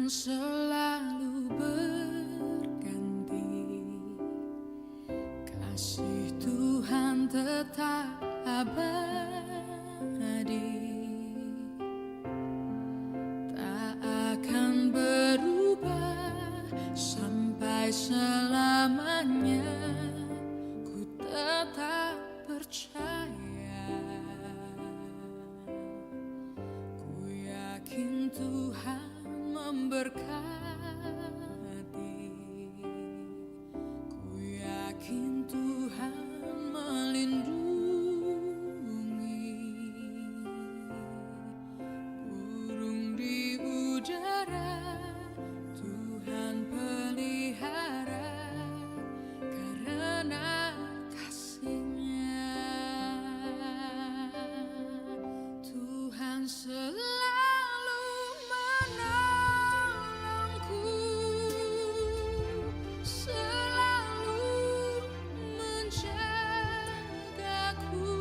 selalu berganti, kasih Tuhan tetap abadi, tak akan berubah sampai selamanya. Ku tetap percaya, ku yakin Tuhan memberkati, ku yakin Tuhan melindungi. Burung di udara Tuhan pelihara karena kasih-Nya. Tuhan selalu menolongku, selalu menjagaku,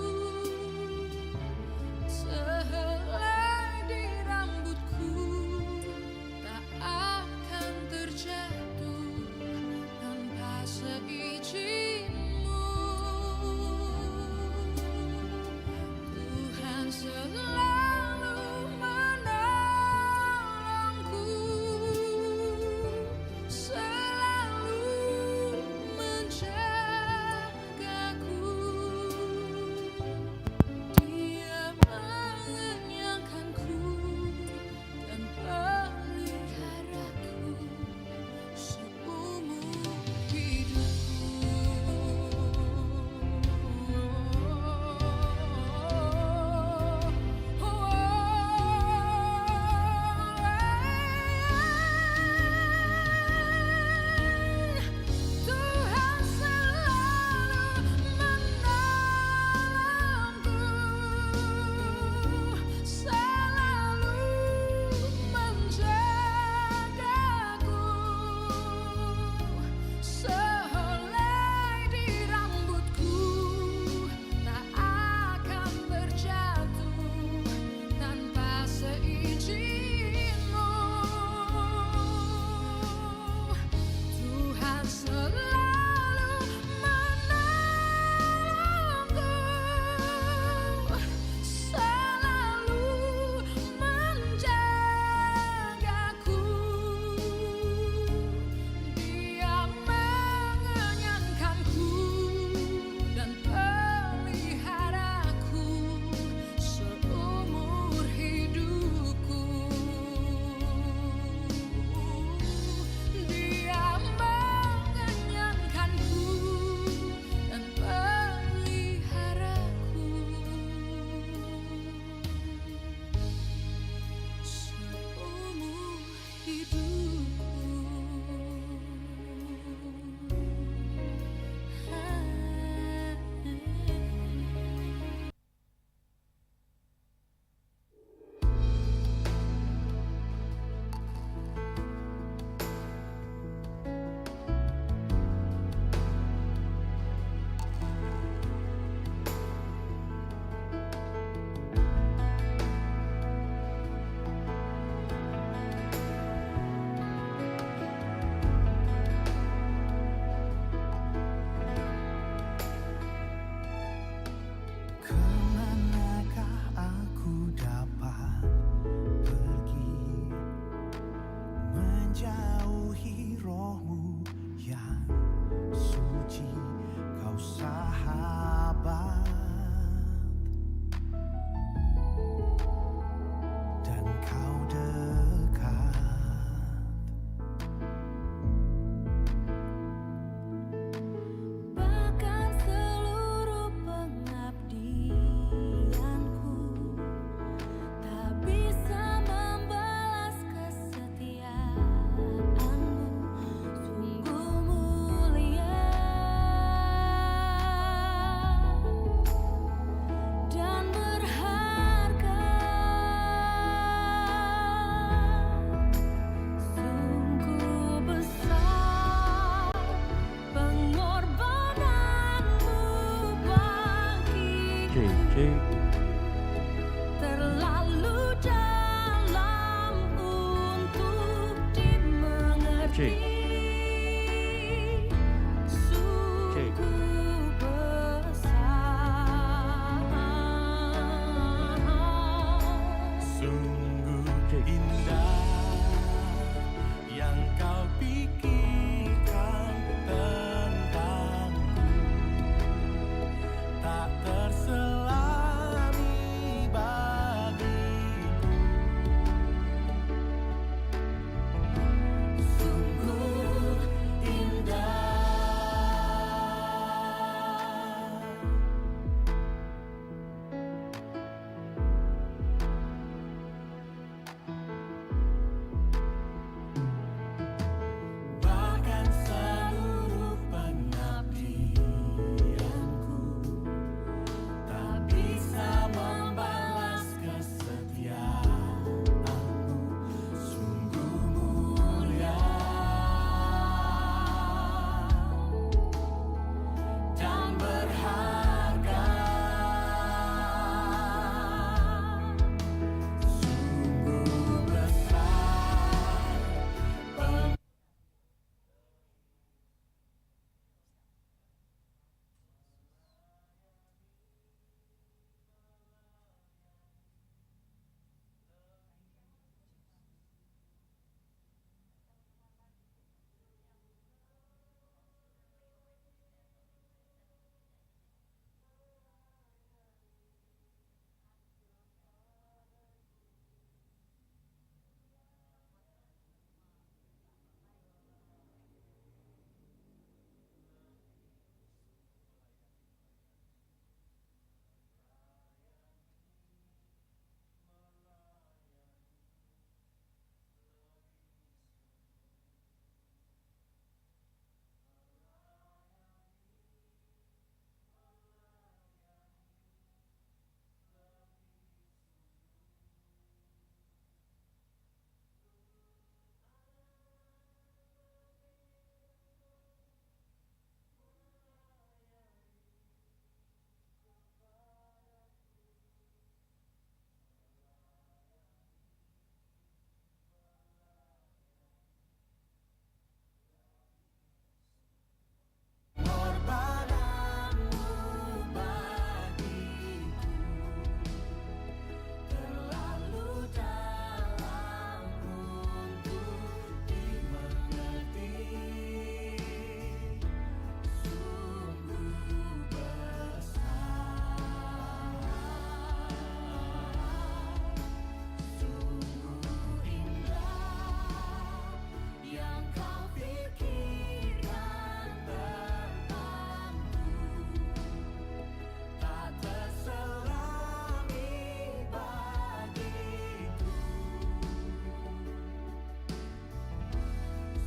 sehelai di rambutku tak akan terjatuh tanpa seizin-Mu. Tuhan selalu menolongku, selalu menjagaku. Dia mengenyangkanku dan peliharaku seumur hidupku. Tuhan selalu menolongku, selalu menjagaku, sehelai di rambutku tak akan terjatuh tanpa seizin-Mu. Tuhan selalu menolongku, selalu menjagaku. Dia mengenyangkanku dan peliharaku seumur hidupku. Dia mengenyangkanku dan peliharaku seumur hidupku. Kemanakah aku dapat pergi, menjauhi Roh-Mu yang suci, Kau sahabat, dan Kau dekat. Bahkan seluruh pengabdianku tak bisa membalas kesetiaan-Mu, sungguh mulia. Terlalu dalam untuk Sungguh besar. Sungguh indah yang kau pikirkan tentangku, tak terselami bagiku. Sungguh indah. Bahkan seluruh pengabdianku tak bisa membalas kesetiaanmu. Sungguh mulia dan berharga. Sungguh besar. Pengorbananmu bagiku terlalu dalam untuk dimengerti. Sungguh besar. Sungguh indah yang kau pikirkan tentangku, tak terselami bagiku.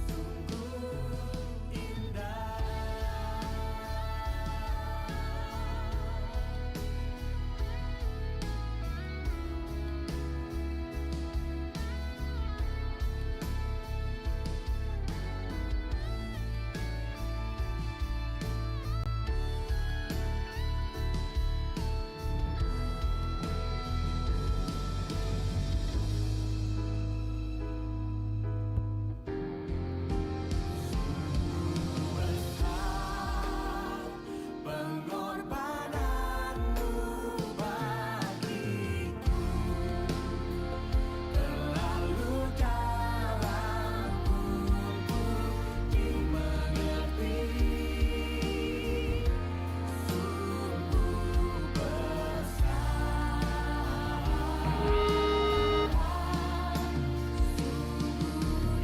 Sungguh indah. Pengorbananmu bagiku terlalu dalam untuk dimengerti. Sungguh besar. Sungguh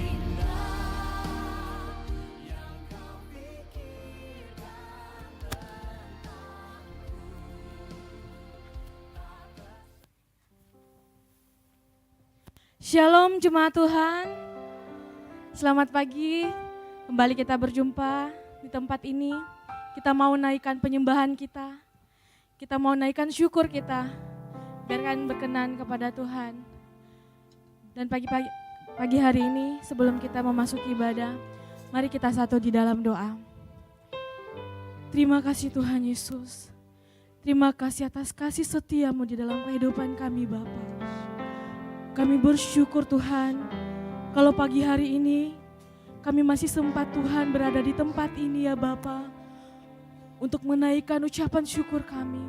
indah yang kau pikirkan tentangku. Shalom jemaat Tuhan, selamat pagi, kembali kita berjumpa di tempat ini. Kita mau naikkan penyembahan kita mau naikkan syukur kita, biarkan berkenan kepada Tuhan. Dan pagi hari ini sebelum kita memasuki ibadah, mari kita satu di dalam doa. Terima kasih Tuhan Yesus, terima kasih atas kasih setia-Mu di dalam kehidupan kami Bapa. Kami bersyukur Tuhan, kalau pagi hari ini kami masih sempat Tuhan berada di tempat ini ya Bapa, untuk menaikkan ucapan syukur kami,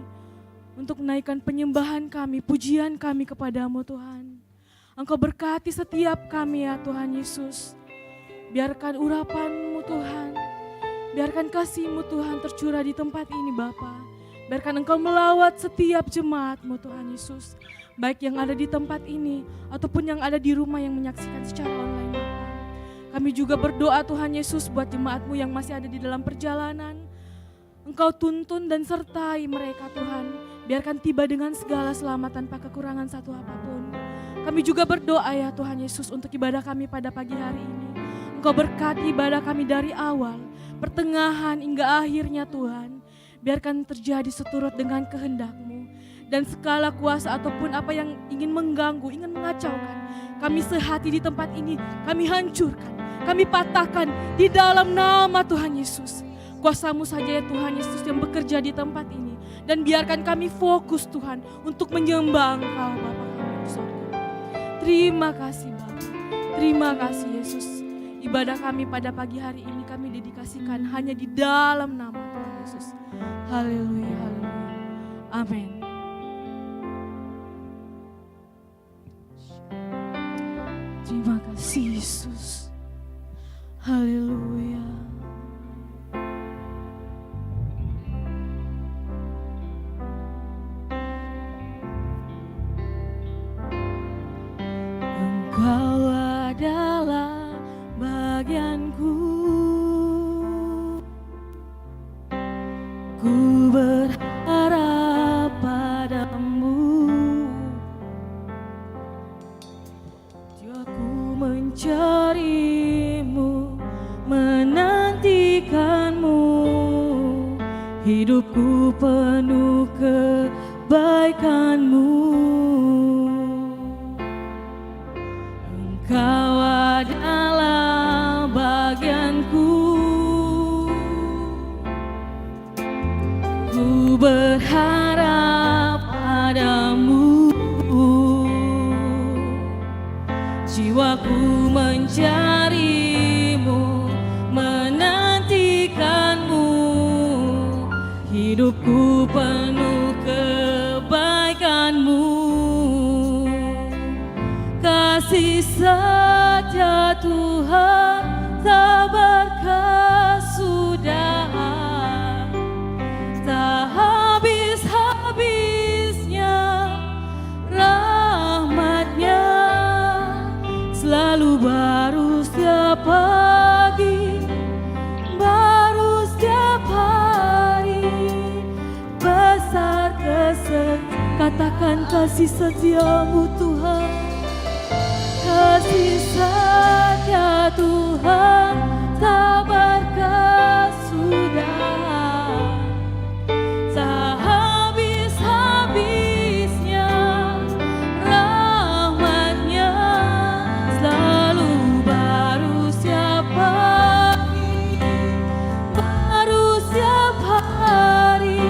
untuk menaikkan penyembahan kami, pujian kami kepadamu Tuhan. Engkau berkati setiap kami ya Tuhan Yesus. Biarkan urapan-Mu Tuhan, biarkan kasih-Mu Tuhan tercurah di tempat ini Bapa. Biarkan Engkau melawat setiap jemaat-Mu Tuhan Yesus, baik yang ada di tempat ini ataupun yang ada di rumah yang menyaksikan secara online Bapa. Kami juga berdoa Tuhan Yesus buat jemaat-Mu yang masih ada di dalam perjalanan. Engkau tuntun dan sertai mereka Tuhan. Biarkan tiba dengan segala selamat tanpa kekurangan satu apapun. Kami juga berdoa ya Tuhan Yesus untuk ibadah kami pada pagi hari ini. Engkau berkati ibadah kami dari awal, pertengahan hingga akhirnya Tuhan. Biarkan terjadi seturut dengan kehendak-Mu. Dan segala kuasa ataupun apa yang ingin mengganggu, ingin mengacaukan, kami sehati di tempat ini, kami hancurkan, kami patahkan di dalam nama Tuhan Yesus. Kuasa-Mu saja ya Tuhan Yesus yang bekerja di tempat ini. Dan biarkan kami fokus Tuhan untuk menyembah Engkau Bapa kami di surga. Terima kasih Bapa, terima kasih Yesus. Ibadah kami pada pagi hari ini kami dedikasikan hanya di dalam nama Tuhan Yesus. Haleluya, haleluya. Amin. Terima kasih Yesus. Haleluya. Engkau adalah bagianku. Ku berharap padamu. Jiwaku mencari-Mu, menantikan-Mu. Hidupku penuh kebaikan-Mu. Engkau adalah bagianku. Ku berharap padamu. Jiwaku mencari-Mu, menantikan-Mu. Hidupku penuh kebaikan-Mu. Kasih saja Tuhan tak berkesudahan, tak habis-habisnya rahmat-Nya, selalu baru setiap pagi, baru setiap hari. Besar katakan kasih setia-Mu Tuhan. Kasih saja Tuhan tak berkesudahan, tak habis-habisnya rahmat-Nya, selalu baru setiap pagi, baru setiap hari.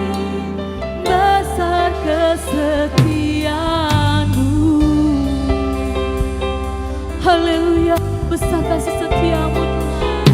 Besar kesetiaan-Mu. Haleluya, besar kasih setia-Mu Tuhan.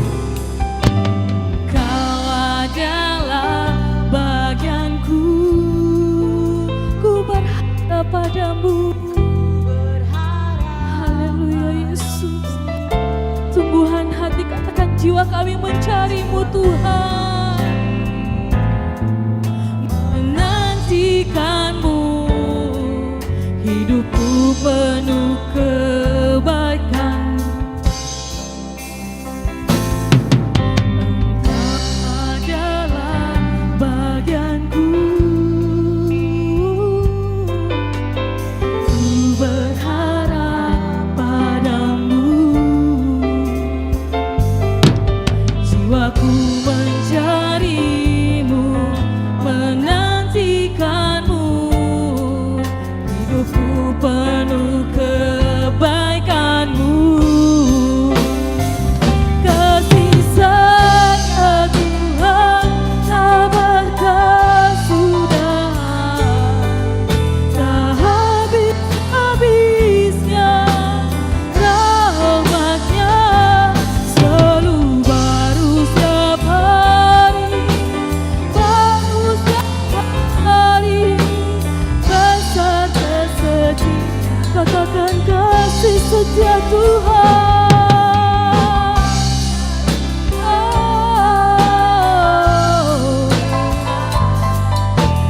katakan kasih setia Tuhan.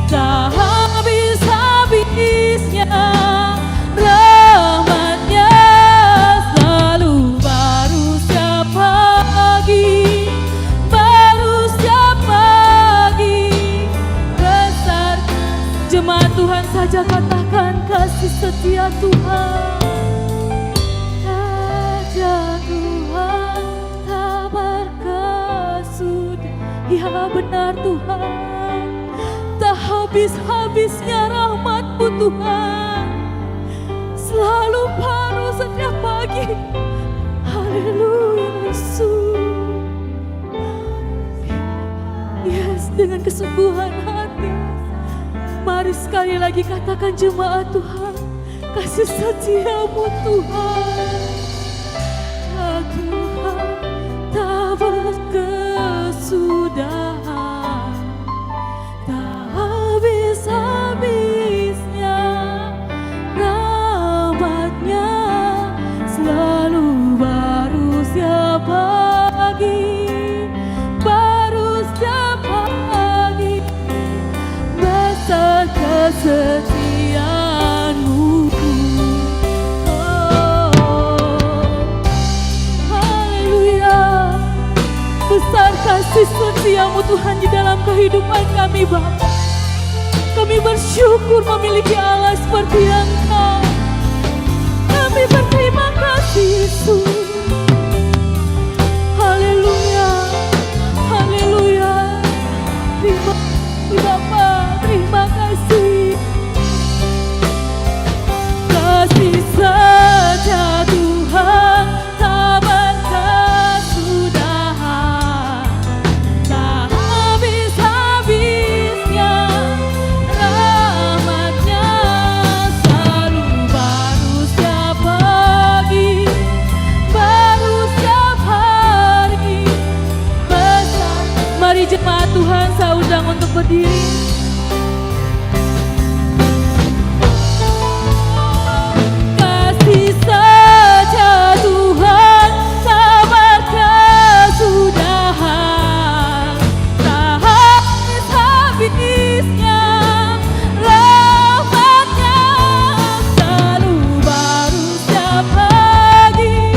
Tak habis-habisnya rahmat-Nya, selalu baru setiap pagi, baru setiap pagi. Besar jemaat Tuhan saja katakan kasih setia Tuhan. Saja Tuhan tak berkesudahan. Ya benar Tuhan, tak habis-habisnya rahmat-Mu Tuhan, selalu baru setiap pagi. Haleluya Yesus. Yes, dengan kesungguhan hati, mari sekali lagi katakan jemaat Tuhan, kasih setia-Mu Tuhan. Ya Tuhan tak berkesudahan, tak habis-habisnya rahmat-Nya, selalu baru setiap pagi, baru setiap pagi. Besar kesetiaan-Mu. Haleluya. Besar kasih setia-Mu Tuhan di dalam kehidupan kami Bapa. Kami bersyukur memiliki Allah seperti Engkau. Kami berterima kasih Yesus. Haleluya. Haleluya. Terima kasih Bapa. Terima kasih. Kasih setia Tuhan tak berkesudahan, tak habis-habisnya rahmat-Nya, selalu baru setiap pagi, baru setiap hari. Besar. Mari jemaat Tuhan saya undang untuk berdiri. Kasih setia Tuhan tak berkesudahan, tak habis-habisnya rahmat-Nya, selalu baru setiap pagi,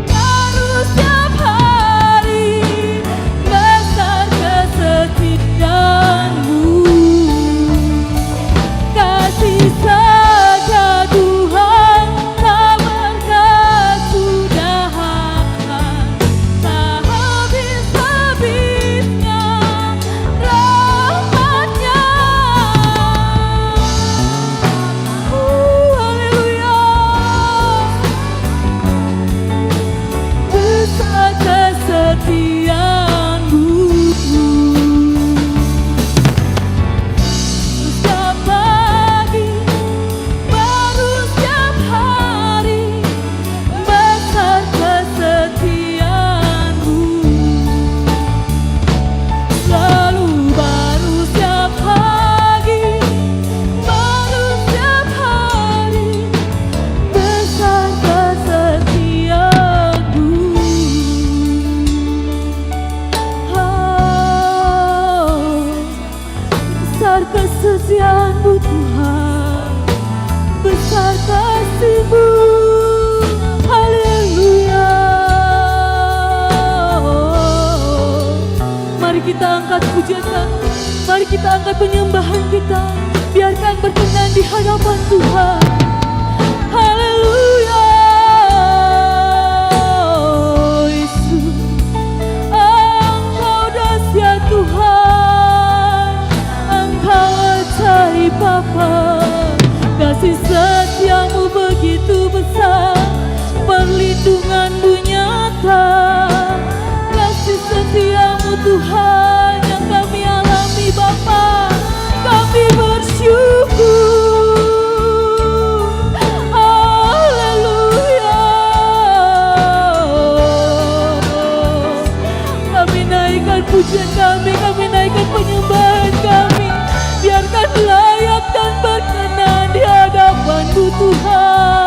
baru setiap hari. Besar kesetiaan-Mu. Kasih setia Tuhan tak berkesudahan, tak habis-habisnya rahmat-Nya. Haleluya. Besar kesetiaan-Mu. Setiap pagi, baru setiap hari. Besar kesetiaan-Mu. Selalu baru setiap pagi, baru setiap hari. Besar kesetiaan-Mu. Besar kesetiaan-Mu Tuhan, besar kasih-Mu. Haleluya. Mari kita angkat pujian kami, mari kita angkat penyembahan kita, biarkan berkenan di hadapan Tuhan. Haleluya. Yesus, Engkau dahsyat Tuhan, Engkau ajaib Bapa. Kasih setia-Mu begitu besar, perlindungan-Mu nyata. Kasih setia-Mu Tuhan yang kami alami Bapa, kami bersyukur. Haleluya. Kami naikkan pujian kami naikkan penyembahan kami. Biarkan layak dan berkenan di hadapan-Mu Tuhan.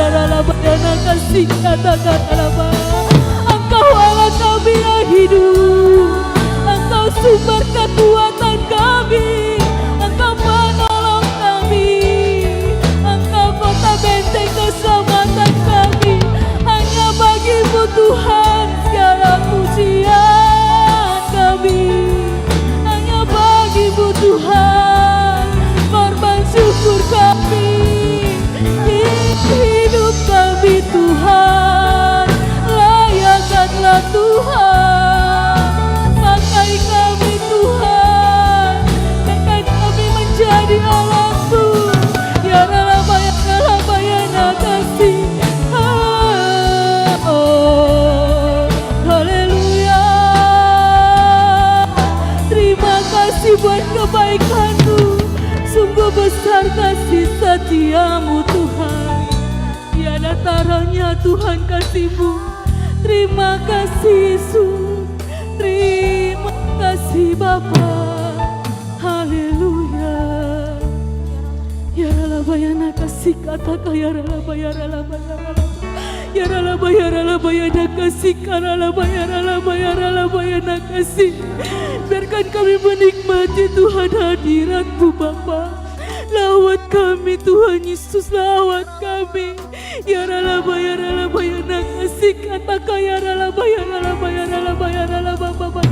Bayana kasih katakan Allah. Engkau Allah kami yang hidup, Engkau sumber kekuatan kami, Engkau penolong kami, Engkau kota benteng keselamatan kami. Hanya bagimu Tuhan segala pujian kami, hanya bagimu Tuhan korban syukur kami. Hidup kami Tuhan, layakkanlah Tuhan. Pakai kami Tuhan, biarkan kami menjadi alatmu. Ya Rama ya Rama ya Nakasih. Haleluya. Terima kasih buat kebaikan-Mu. Sungguh besar kasih setiamu Tuhan, tiada taranya Tuhan kasih-Mu. Terima kasih Yesus, terima kasih Bapa. Haleluya. Ya Rala ya Nakasih katakan ya Rala ya Rala ya Rala ya Rala ya Nakasih Rala ya Rala ya Nakasih. Biarkan kami menikmati Tuhan hadirat-Mu Bapa. Lawat kami Tuhan Yesus, lawat kami. Ya Rala ya Nakasih katakan ya Rala ya Rala Bapa.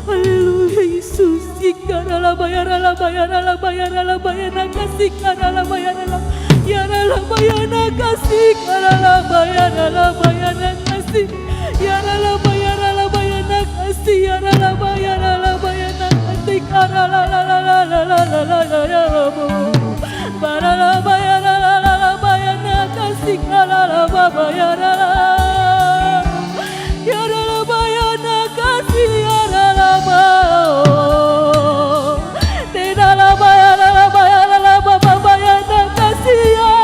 Haleluya Yesus. Ya Rala ya Nakasih Rala ya Nakasih Rala ya Nakasih. Ya Rala ya Nakasih ya Rala ya Nakasih Rala ya Nakasih Rala Baba ya Rala. Ya Rala ya Nakasih ya Rala Baba. Tidak lama ya Rala Baba ya Nakasih ya.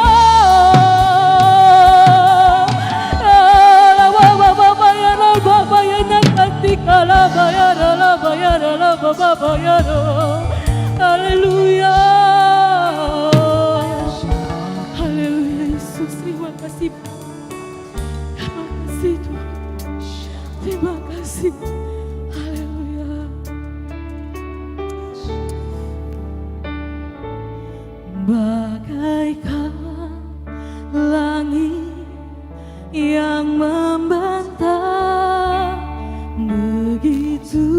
Baba ya Nakasih ya Rala Baba ya Rala. Haleluya. Haleluya Yesus, terima kasih. Terima kasih Tuhan. Terima kasih. Haleluya. Bagaikan langit yang membentang, begitu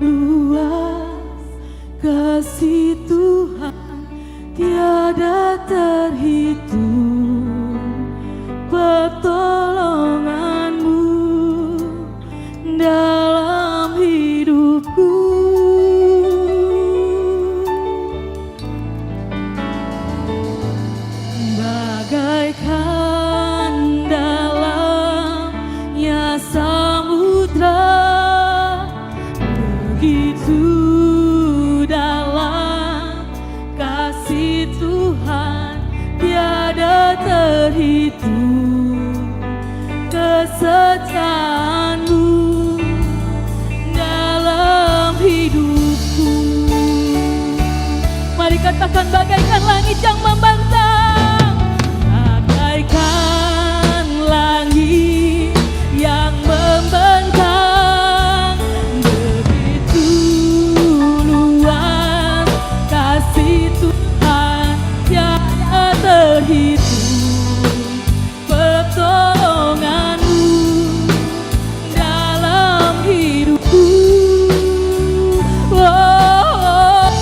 luas kasih Tuhan tiada terhitung. Pertolongan-Mu dalam hidupku, bagaikan dalamnya samudra, begitu dalam kasih Tuhan tiada terhitung. Kesetiaan-Mu dalam hidupku. Mari katakan bagaikan langit yang membentang, bagaikan langit yang membentang, begitu luas kasih Tuhan tiada terhitung. Pertolongan-Mu dalam hidupku. Bagaikan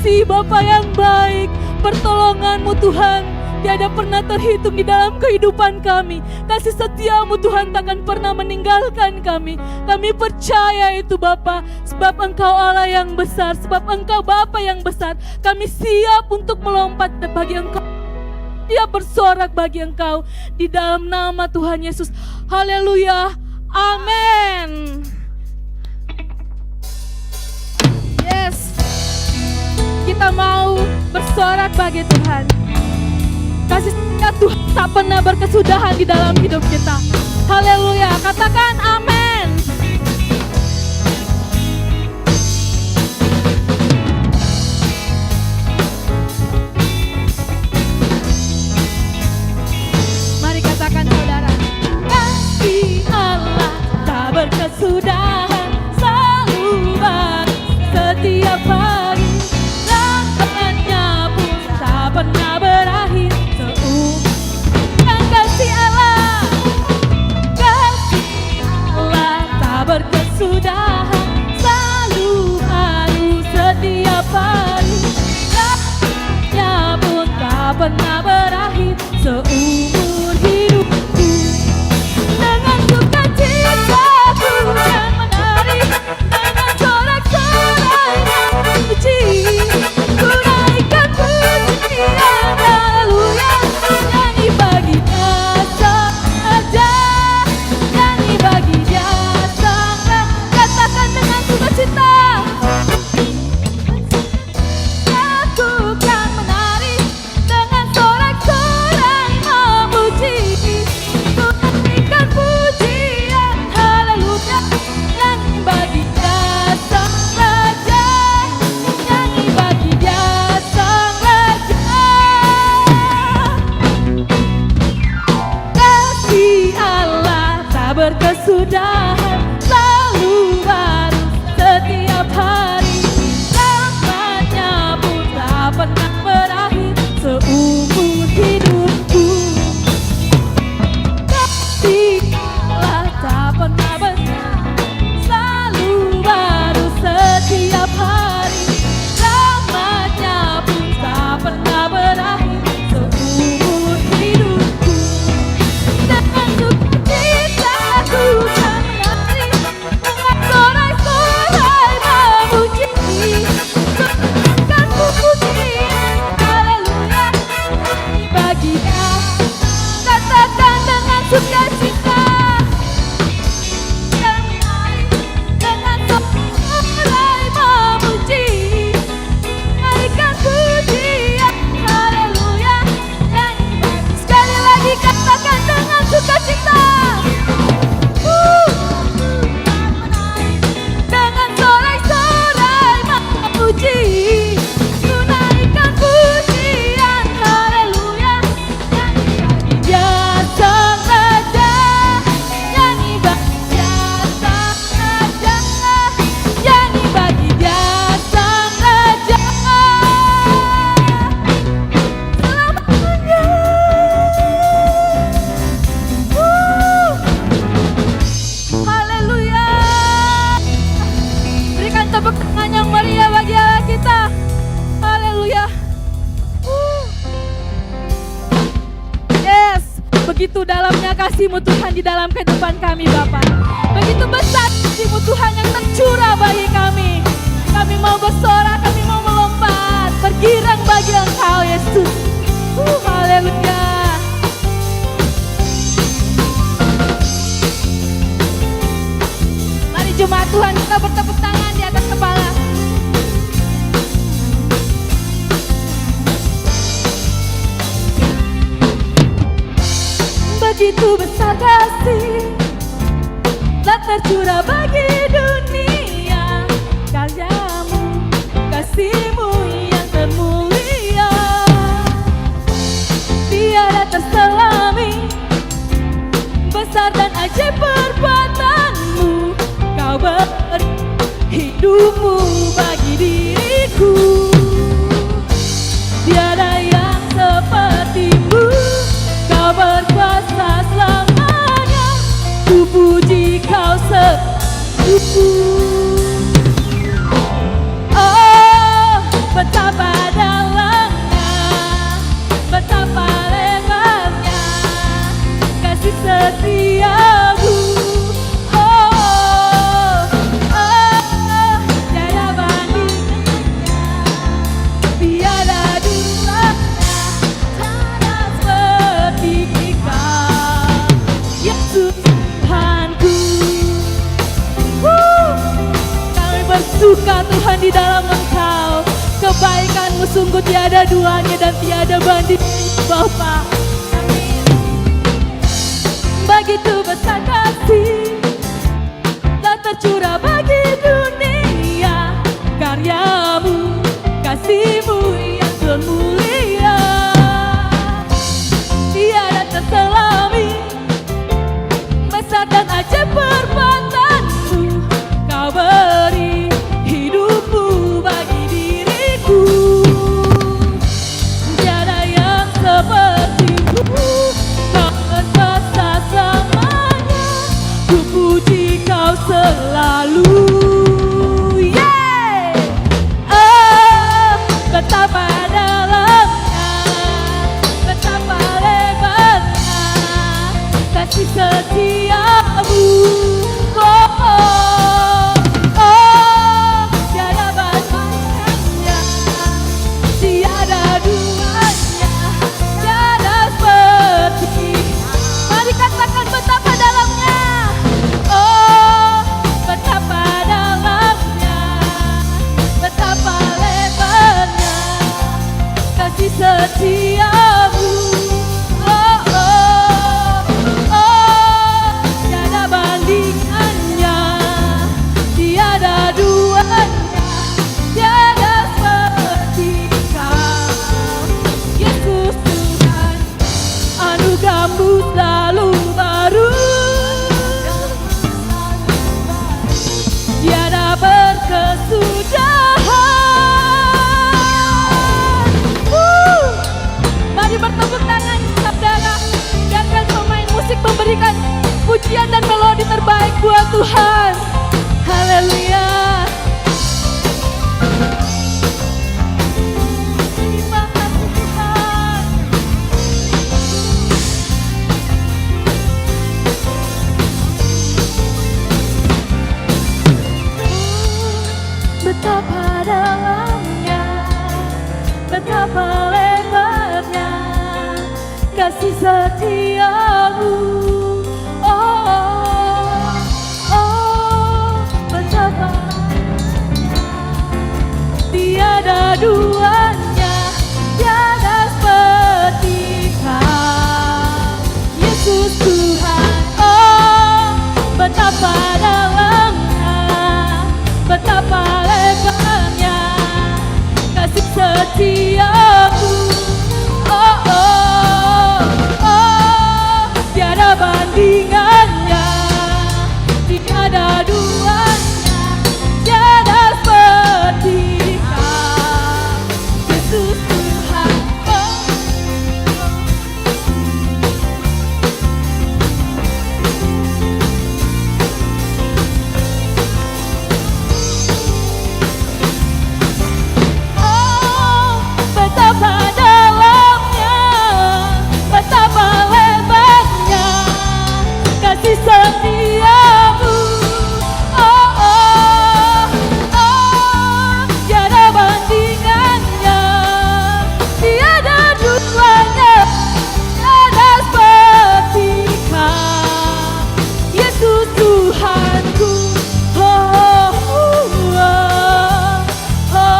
kasih Bapa yang baik, pertolongan-Mu Tuhan tiada pernah terhitung di dalam kehidupan kami. Kasih setia-Mu Tuhan takkan pernah meninggalkan kami. Kami percaya itu Bapa, sebab Engkau Allah yang besar, sebab Engkau Bapa yang besar. Kami siap untuk melompat bagi Engkau, siap bersorak bagi Engkau di dalam nama Tuhan Yesus. Haleluya, amin. Yes, kita mau bersorak bagi Tuhan. Kasih setia Tuhan tak pernah berkesudahan di dalam hidup kita. Haleluya, katakan amin. Mari katakan saudara. Kasih Allah tak berkesudahan, selalu baru setiap hari. Rahmatnya pun tak pernah berakhir. Kasih Allah tak berkesudahan, selalu baru setiap hari. Rahmatnya pun tak pernah berakhir seumur hidupku. Dengan sukacita ku akan menari, dengan sorak-sorai dan puji, ku naikkan pujian haleluya. Nyanyi bagi Dia saja, nyanyi bagi Dia saja. Katakan dengan sukacita, aku kan menari, dengan sorak-sorai memuji, ku naikkan pujian haleluya. Nyanyi bagi Dia saja, nyanyi bagi Dia saja. Kasih Allah tak berkesudahan, selalu baru setiap hari. Rahmatnya pun tak pernah berakhir seumur hidupku. Kasih Allah tak pernah berhenti, selalu baru setiap hari. Rahmatnya pun tak pernah berakhir seumur hidupku. Dengan sukacita ku kan menari, dengan sorak-sorai memuji, ku pujian haleluya bagi Dia. Katakan dengan sukacita, dan menari, dengan sorak-sorai memuji, naikkan pujian haleluya. Dan sekali lagi katakan dengan sukacita, dengan sorak-sorai memuji, ku naikkan pujian haleluya. Nyanyi bagi Dia sang Raja, nyanyi bagi Dia sang Raja, nyanyi bagi Dia sang Raja selamanya. Haleluya. Berikan tepuk tangan yang meriah bagi Allah kita. Haleluya. Yes, begitu dalamnya kasih-Mu Tuhan di dalam kehidupan kami Bapa. Begitu besar kasih-Mu Tuhan yang tercurah bagi kami. Kami mau bersorak, kami mau melompat, bergirang bagi Engkau Yesus. Haleluya. Mari jemaat Tuhan kita bertepuk tangan di atas kepala. Begitu besar kasih telah tercurah bagi dunia, karya-Mu, kasih-Mu yang termulia, tiada terselami, besar dan ajaib perbuatan-Mu. Kau beri hidup-Mu bagi diriku, tiada yang seperti-Mu. Kau berkuasa selamanya, ku puji Kau sepenuhku. Oh, betapa berlimpah Tuhan di dalam Engkau. Kebaikan-Mu sungguh tiada duanya dan tiada bandingnya Bapa. Begitu besar kasih telah tercurah bagi dunia, karya-Mu, kasih-Mu yang termulia, tiada terselami, besar dan ajaib perbuatan-Mu. Kau beri hidup-Mu bagi diriku, tiada yang seperti-Mu. Kau berkuasa selamanya, ku puji Kau selalu. Yeah! Oh, betapa dalamnya, betapa lebarnya kasih setia-Mu. Oh, oh, oh, tiada bandingannya, tiada duanya, tiada seperti. Mari katakan betapa dalamnya. Oh, betapa dalamnya, betapa lebarnya kasih setia-Mu. Oh, oh, oh, tiada bandingannya, tiada duanya, tiada seperti Kau. Yesus Tuhan, anugerah-Mu selalu baru, tiada berkesudahan. Mari bertepuk tangan saudara, biarkan pemain musik memberikan pujian dan melodi terbaik buat Tuhan. Haleluya. Terima kasih Tuhan. Betapa dalamnya, betapa lebarnya kasih setia-Mu. Oh, oh, oh, betapa tiada duanya, tiada seperti Kau. Yesus Tuhan, oh, betapa dalamnya, betapa lebarnya kasih setia-Mu. Oh, oh, oh, tiada bandingannya, tiada duanya, tiada seperti Kau. Yesus Tuhan, oh. Oh, betapa dalamnya, betapa lebarnya kasih setia-Mu. Oh, oh, oh, tiada bandingannya, tiada duanya, tiada seperti Kau. Yesus Tuhanku. Oh, oh, oh, oh,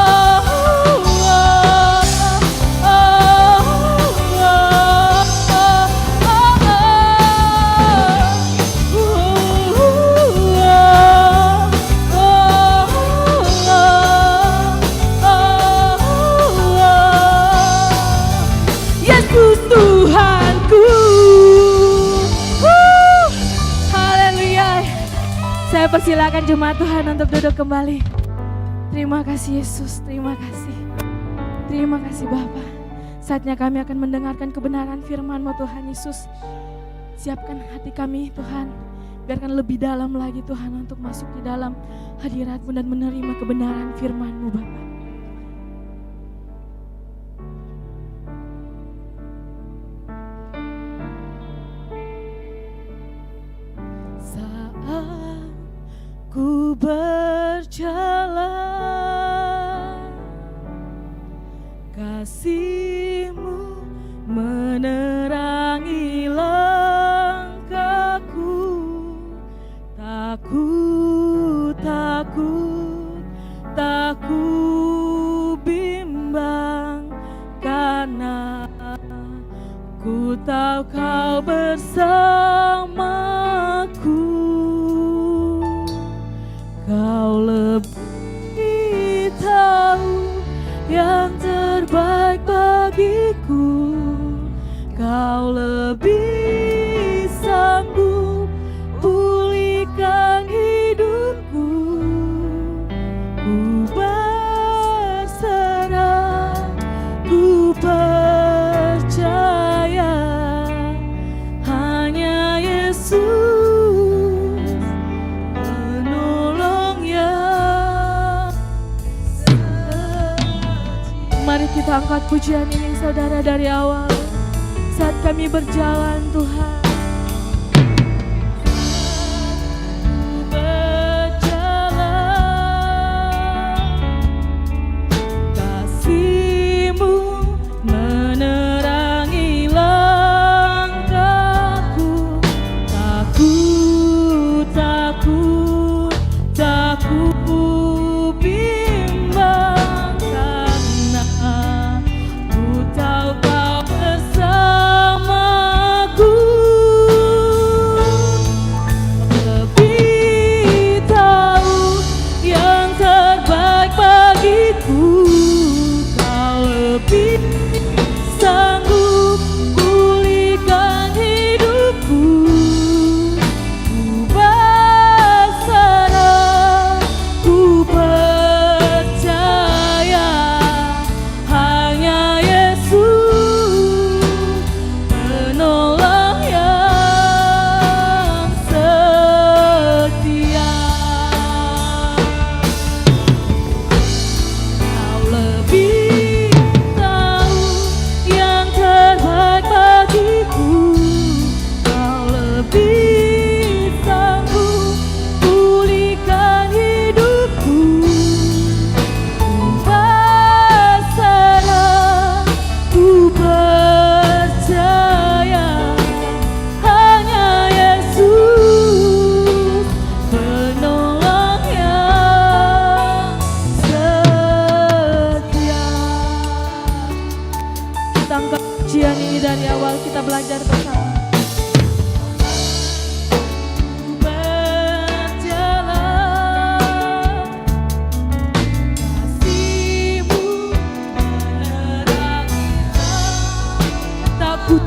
Yesus Tuhanku. Haleluya. Saya persilakan jemaat Tuhan untuk duduk kembali. Terima kasih Yesus, terima kasih. Terima kasih Bapa. Saatnya kami akan mendengarkan kebenaran firman-Mu Tuhan Yesus. Siapkan hati kami Tuhan, biarkan lebih dalam lagi Tuhan untuk masuk di dalam hadirat-Mu dan menerima kebenaran firman-Mu Bapa. Saat ku berjalan, kasih-Mu menerangi langkahku. Takut, takut, Ku tahu kau bersamaku, kau lebih tahu yang terbaik bagiku, kau lebih sanggup pulihkan hidupku. Ku berserah, ku percaya hanya Yesus penolong yang setia. Mari kita angkat pujian ini saudara dari awal saat kami berjalan Tuhan.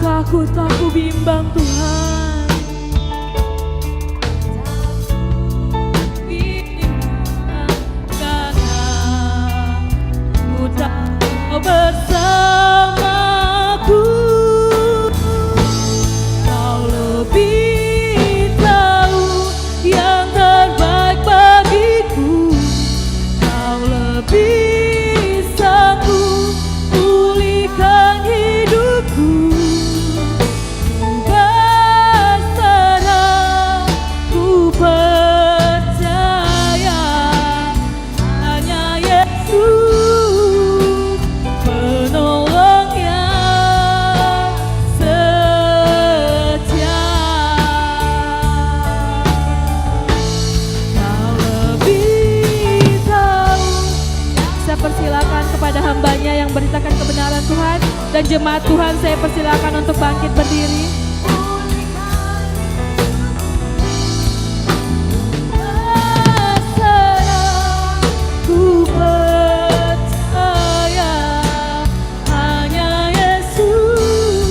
Takut, aku bimbang Tuhan. Karena ku tahu bersamaku, kau lebih tahu yang terbaik bagiku, kau lebih sanggup pulihkan hidupku. Persilakan kepada hambanya yang beritakan kebenaran Tuhan, dan jemaat Tuhan saya persilakan untuk bangkit berdiri. Ku percaya hanya Yesus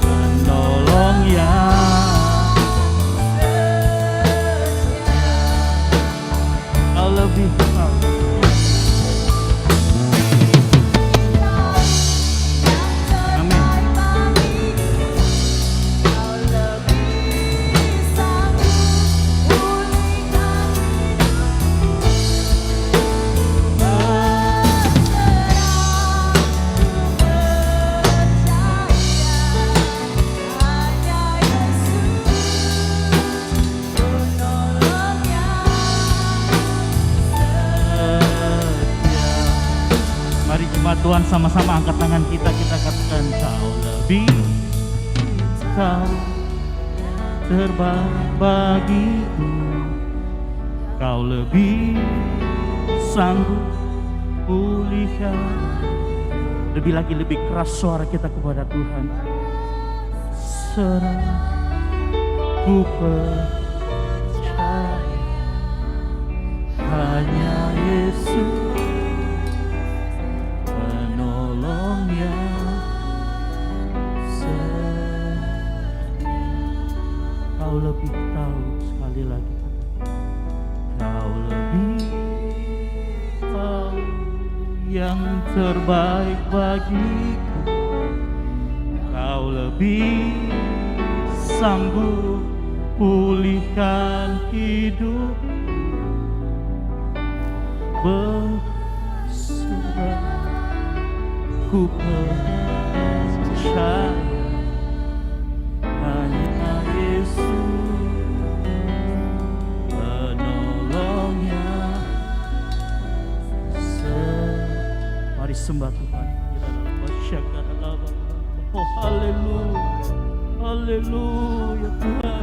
penolong yang setia. Lebih Tuhan, sama-sama angkat tangan kita katakan, kau lebih tahu terbaik bagiku, kau lebih sanggup pulihkan. Lebih lagi, lebih keras suara kita kepada Tuhan. berserah, ku percaya hanya Yesus penolong yang setia. Kau lebih tahu, sekali lagi kau lebih tahu yang terbaik bagiku. Kau lebih sanggup pulihkan hidup. Berserah, ku percaya hanya Yesus penolongnya. Mari sembah Tuhan. Oh haleluya, haleluya Tuhan.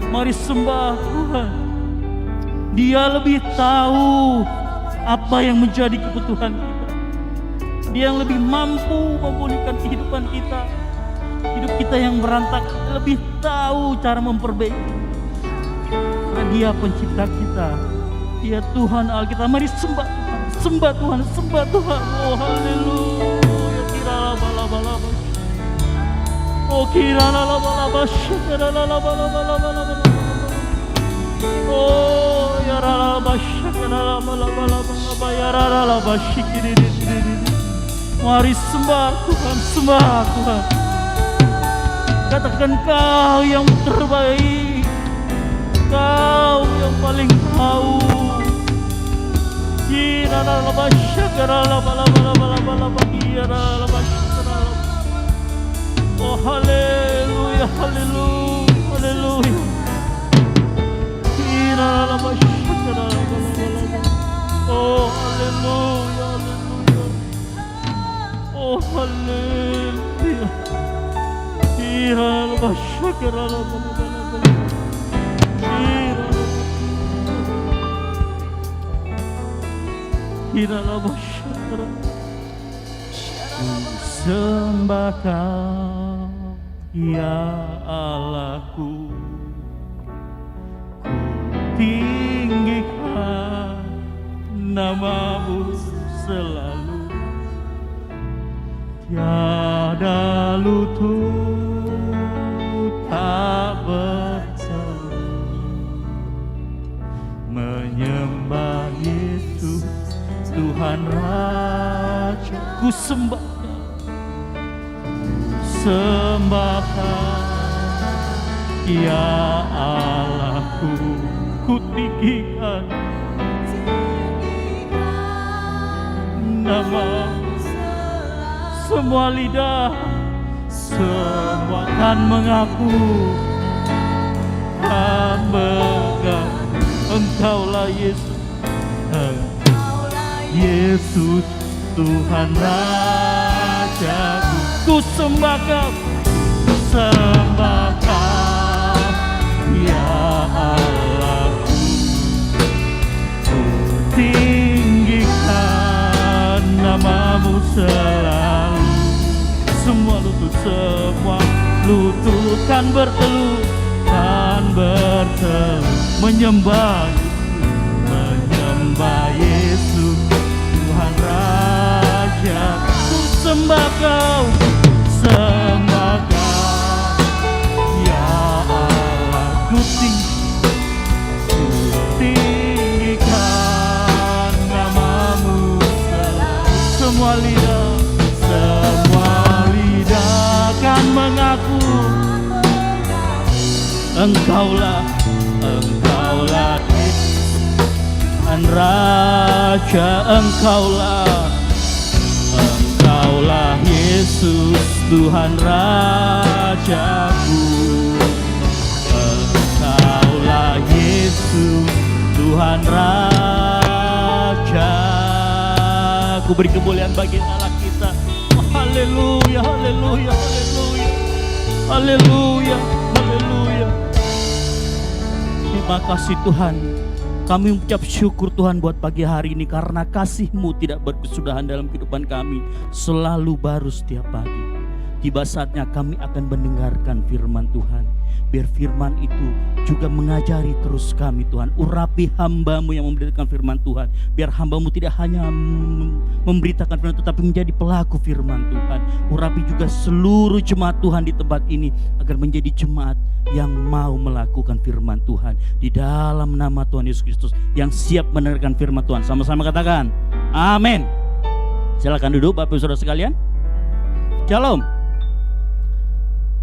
Mari sembah Tuhan. Dia lebih tahu apa yang menjadi kebutuhan kita. Dia yang lebih mampu memulihkan kehidupan kita. Hidup kita yang berantakan, lebih tahu cara memperbaiki. Karena Dia pencipta kita. Dia Tuhan Allah kita. Mari sembah Tuhan, sembah Tuhan, sembah Tuhan. Oh haleluya. Kira bala-bala. Oh kira bala-bala. Kira bala-bala. Oh ya rala basya rala bala bala bala ya rala basya kiri. Mari sembah Tuhan, sembah Tuhan. Katakan Kau yang terbaik, Kau yang paling tahu. Ya rala basya rala bala bala bala bala ya rala basya rala. Oh haleluya, haleluya, haleluya. Oh haleluya, haleluya. Oh haleluya. Sembah Kau ya Allahku, tinggikan nama-Mu selalu. Tiada lutut tak berseru menyembah Yesus Tuhan Raja. Ku sembah Kau, sembah Kau ya Allahku, ku tinggikan nama. Semua lidah, semua kan mengaku, kan mengaku Engkaulah Yesus, Yesus Tuhan Rajaku. Ku sembah Kau, sembah Kau ya Allahku, ku tinggikan nama-Mu selalu. Semua lutut kan bertelut, menyembah Yesus Tuhan Raja. Ku sembah Kau, sembah Kau ya Allah. Ku tinggikan nama-Mu selalu. Semua lidah kan mengaku Engkaulah Tuhan Raja. Engkaulah Yesus Tuhan Rajaku. Engkaulah Yesus Tuhan Raja. Ku beri kemuliaan bagi Allah kita. Haleluya, haleluya, haleluya, haleluya, haleluya. Terima kasih Tuhan. Kami mengucap syukur Tuhan buat pagi hari ini, karena kasih-Mu tidak berkesudahan dalam kehidupan kami, selalu baru setiap pagi. tiba saatnya kami akan mendengarkan firman Tuhan. Biar firman itu juga mengajari terus kami Tuhan. Urapi hamba-Mu yang memberitakan firman Tuhan. Biar hamba-Mu tidak hanya memberitakan firman Tuhan, tapi menjadi pelaku firman Tuhan. Urapi juga seluruh jemaat Tuhan di tempat ini, agar menjadi jemaat yang mau melakukan firman Tuhan. Di dalam nama Tuhan Yesus Kristus, yang siap mendengarkan firman Tuhan. Sama-sama katakan, amin. Silakan duduk Bapak Saudara sekalian. Shalom.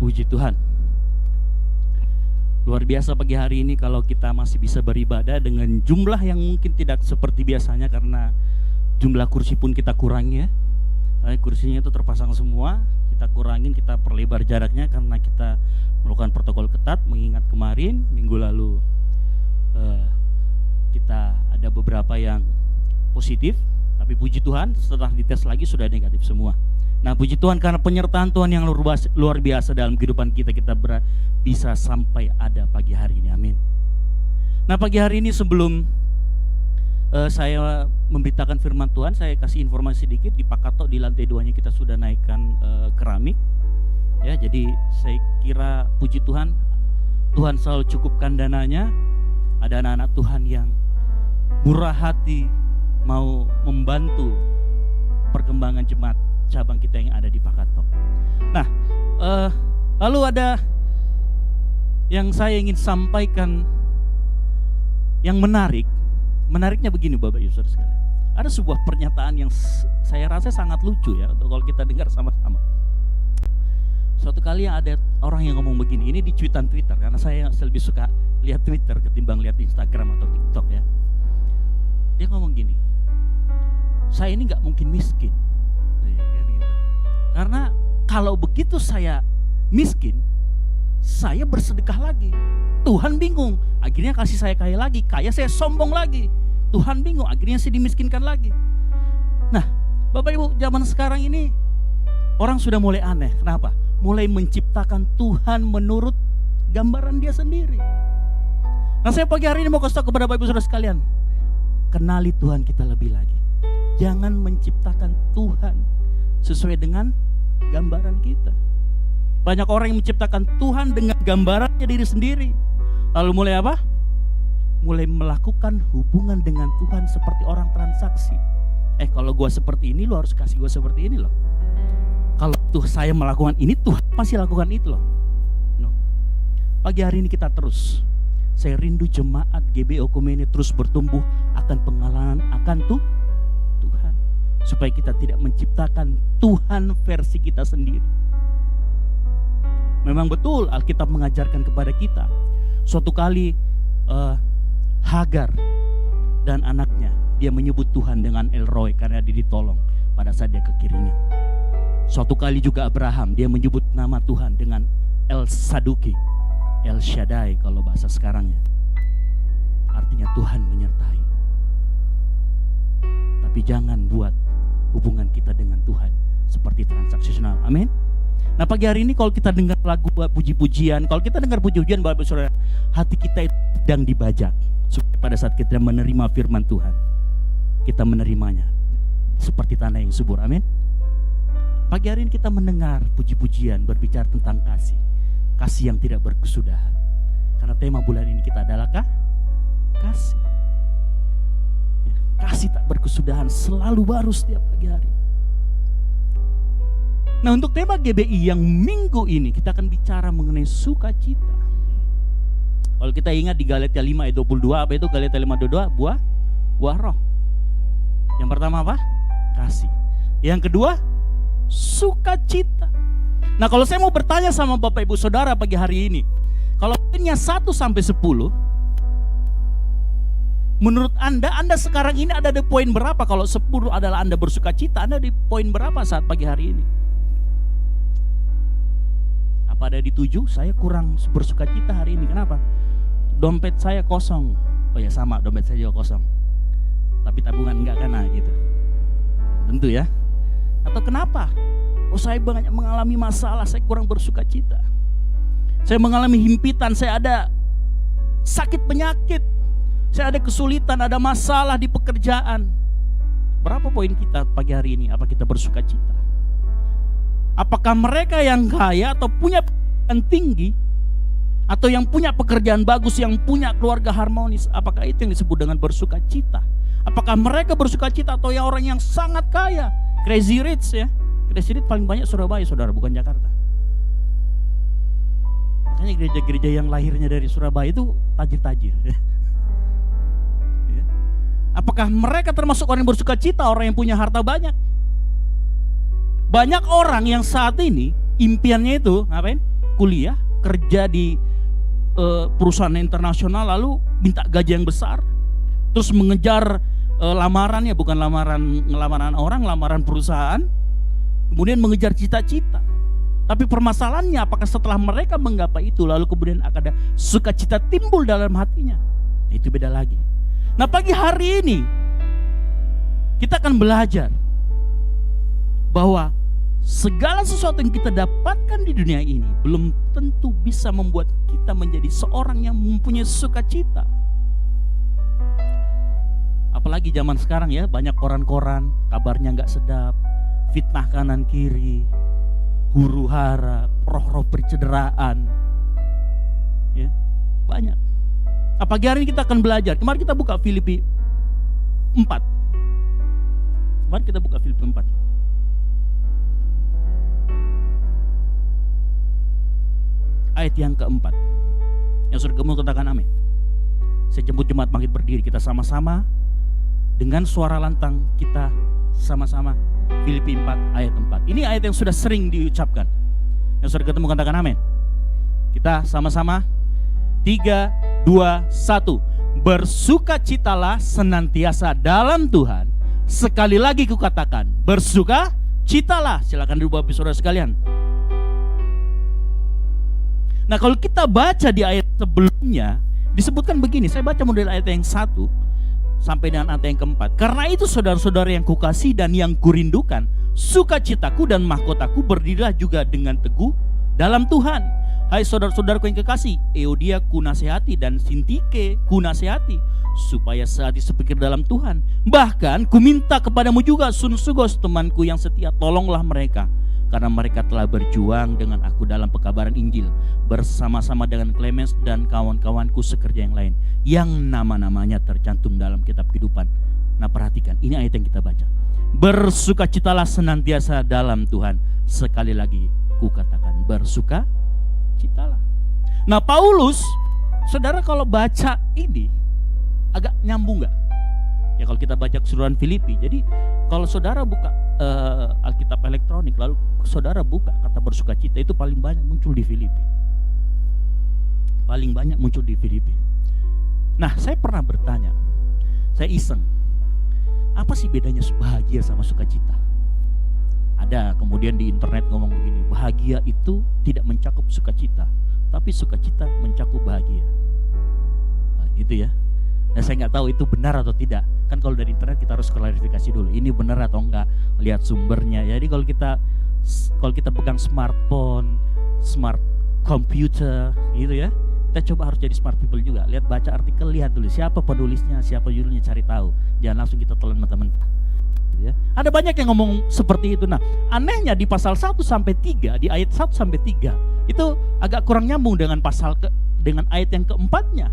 Puji Tuhan. Luar biasa pagi hari ini kalau kita masih bisa beribadah dengan jumlah yang mungkin tidak seperti biasanya, karena jumlah kursi pun kita kurangi ya. Kursinya itu terpasang semua, kita kurangin, kita perlebar jaraknya karena kita melakukan protokol ketat. Mengingat kemarin minggu lalu kita ada beberapa yang positif, tapi puji Tuhan setelah dites lagi sudah negatif semua. Nah puji Tuhan karena penyertaan Tuhan yang luar biasa dalam kehidupan kita, bisa sampai ada pagi hari ini, amin. Nah pagi hari ini sebelum saya memberitakan firman Tuhan, saya kasih informasi sedikit. Di Pakato di lantai 2-nya kita sudah naikkan keramik ya. Jadi saya kira puji Tuhan, Tuhan selalu cukupkan dananya. Ada anak-anak Tuhan yang murah hati mau membantu perkembangan jemaat cabang kita yang ada di Pakato. Nah, lalu ada yang saya ingin sampaikan yang menariknya begini Bapak Ibu Saudara sekalian. Ada sebuah pernyataan yang saya rasa sangat lucu ya, untuk kalau kita dengar sama-sama. Suatu kali ada orang yang ngomong begini, ini di cuitan Twitter, karena saya lebih suka lihat Twitter ketimbang lihat Instagram atau TikTok ya. Dia ngomong gini, saya ini gak mungkin miskin. Karena kalau begitu saya miskin, saya bersedekah lagi. Tuhan bingung, akhirnya kasih saya kaya lagi. Kaya saya sombong lagi. Tuhan bingung, akhirnya saya dimiskinkan lagi. Nah, Bapak Ibu, zaman sekarang ini orang sudah mulai aneh. Kenapa? Mulai menciptakan Tuhan menurut gambaran dia sendiri. Nah, saya pagi hari ini mau kasih tahu kepada Bapak Ibu Saudara sekalian, kenali Tuhan kita lebih lagi. Jangan menciptakan Tuhan sesuai dengan gambaran kita. Banyak orang yang menciptakan Tuhan dengan gambarannya diri sendiri. Lalu mulai apa? Mulai melakukan hubungan dengan Tuhan seperti orang transaksi. Kalau gua seperti ini, lo harus kasih gua seperti ini loh. Kalau tuh saya melakukan ini, Tuhan pasti lakukan itu loh. No. Pagi hari ini kita terus. Saya rindu jemaat GBO Komene terus bertumbuh akan pengalaman akan Tuhan. Supaya kita tidak menciptakan Tuhan versi kita sendiri. Memang betul Alkitab mengajarkan kepada kita. Suatu kali Hagar dan anaknya, dia menyebut Tuhan dengan El Roy karena dia ditolong pada saat dia kekeringan. Suatu kali juga Abraham, dia menyebut nama Tuhan dengan El Saduki, El Shaddai kalau bahasa sekarangnya. Artinya Tuhan menyertai. Tapi jangan buat hubungan kita dengan Tuhan seperti transaksional, amin. Nah pagi hari ini kalau kita dengar lagu puji-pujian, kalau kita dengar puji-pujian Bapak Saudara, hati kita itu sedang dibajak, supaya pada saat kita menerima firman Tuhan, kita menerimanya seperti tanah yang subur, amin. Pagi hari ini kita mendengar puji-pujian berbicara tentang kasih, kasih yang tidak berkesudahan. Karena tema bulan ini kita adalah kasih. Kasih tak berkesudahan selalu baru setiap pagi hari. Nah untuk tema GBI yang minggu ini kita akan bicara mengenai sukacita. Kalau kita ingat di Galatia 5 ayat 22, apa itu Galatia 5:22? Buah roh. Yang pertama apa? Kasih. Yang kedua, sukacita. Nah kalau saya mau bertanya sama Bapak Ibu Saudara pagi hari ini, kalau poinnya 1 sampai 10, menurut Anda sekarang ini ada di poin berapa? Kalau 10 adalah Anda bersukacita, Anda di poin berapa saat pagi hari ini? Apa ada di 7? Saya kurang bersukacita hari ini. Kenapa? Dompet saya kosong. Oh ya sama, dompet saya juga kosong. Tapi tabungan enggak kena gitu. Tentu ya. Atau kenapa? Oh saya banyak mengalami masalah, saya kurang bersukacita. Saya mengalami himpitan, saya ada sakit penyakit. Saya ada kesulitan, ada masalah di pekerjaan. Berapa poin kita pagi hari ini? Apa kita bersukacita? Apakah mereka yang kaya atau punya pendidikan tinggi, atau yang punya pekerjaan bagus, yang punya keluarga harmonis, apakah itu yang disebut dengan bersuka cita? Apakah mereka bersuka cita atau yang orang yang sangat kaya, crazy rich ya? Crazy rich paling banyak Surabaya, saudara, bukan Jakarta. Makanya gereja-gereja yang lahirnya dari Surabaya itu tajir-tajir. Ya. Apakah mereka termasuk orang yang bersuka cita, orang yang punya harta banyak? Banyak orang yang saat ini impiannya itu ngapain? Kuliah, kerja di perusahaan internasional, lalu minta gaji yang besar, terus mengejar lamaran, ya bukan lamaran orang, lamaran perusahaan, kemudian mengejar cita-cita. Tapi permasalahannya, apakah setelah mereka menggapai itu lalu kemudian akan ada sukacita timbul dalam hatinya? Nah, itu beda lagi. Nah, pagi hari ini kita akan belajar bahwa segala sesuatu yang kita dapatkan di dunia ini belum tentu bisa membuat kita menjadi seorang yang mempunyai sukacita. Apalagi zaman sekarang ya, banyak koran-koran, kabarnya nggak sedap, fitnah kanan kiri, huru hara, roh-roh percederaan, ya banyak. Nah, pagi hari ini kita akan belajar. Kemarin kita buka Filipi 4. Kemarin kita buka Filipi 4. Ayat yang keempat. Yang sudah kamu katakan amin. Saya jemput jemaat bangkit berdiri, kita sama-sama dengan suara lantang, kita sama-sama Filipi 4 ayat 4. Ini ayat yang sudah sering diucapkan. Yang sudah ketemu katakan amin. Kita sama-sama 3, 2, 1. Bersukacitalah senantiasa dalam Tuhan. Sekali lagi kukatakan, bersukacitalah. Silakan dulu Bapak Saudara sekalian. Nah, kalau kita baca di ayat sebelumnya disebutkan begini. Saya baca model ayat yang 1 sampai dengan ayat yang keempat. Karena itu saudara-saudara yang kukasihi dan yang kurindukan, sukacitaku dan mahkotaku berdirilah juga dengan teguh dalam Tuhan. Hai saudara-saudaraku yang kekasih, Euodia kunasehati dan Sintike kunasehati, supaya sehati sepikir dalam Tuhan. Bahkan kuminta kepadamu juga, Sunsugos temanku yang setia, tolonglah mereka, karena mereka telah berjuang dengan aku dalam pekabaran Injil, bersama-sama dengan Clemens dan kawan-kawanku sekerja yang lain, yang nama-namanya tercantum dalam kitab kehidupan. Nah, perhatikan, ini ayat yang kita baca. Bersukacitalah senantiasa dalam Tuhan. Sekali lagi kukatakan, bersukacitalah. Nah, Paulus, saudara kalau baca ini agak nyambung gak? Ya kalau kita baca keseluruhan Filipi. Jadi kalau saudara buka Alkitab elektronik, lalu saudara buka kata bersukacita, itu paling banyak muncul di Filipi. Paling banyak muncul di Filipi. Nah, saya pernah bertanya, saya iseng, apa sih bedanya bahagia sama sukacita? Ada kemudian di internet ngomong begini, bahagia itu tidak mencakup sukacita, tapi sukacita mencakup bahagia. Nah, gitu ya. Nah, saya nggak tahu itu benar atau tidak. Kan kalau dari internet kita harus klarifikasi dulu, ini benar atau enggak, lihat sumbernya. Jadi kalau kita pegang smartphone, smart computer gitu ya, kita coba harus jadi smart people juga. Lihat, baca artikel, lihat dulu siapa penulisnya, siapa judulnya, cari tahu. Jangan langsung kita telan mentah-mentah. Gitu ya. Ada banyak yang ngomong seperti itu. Nah, anehnya di pasal 1 sampai 3, di ayat 1 sampai 3 itu agak kurang nyambung dengan dengan ayat yang keempatnya.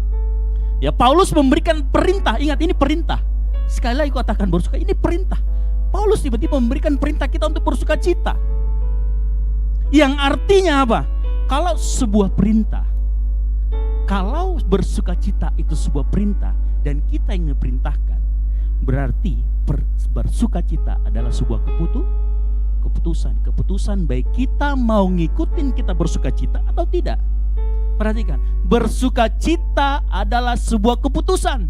Ya, Paulus memberikan perintah. Ingat, ini perintah. Sekali lagi katakan bersuka, ini perintah. Paulus tiba-tiba memberikan perintah kita untuk bersuka cita. Yang artinya apa? Kalau sebuah perintah, kalau bersuka cita itu sebuah perintah dan kita yang diperintahkan, berarti bersuka cita adalah sebuah keputusan baik kita mau ngikutin kita bersuka cita atau tidak. Perhatikan, bersuka cita adalah sebuah keputusan.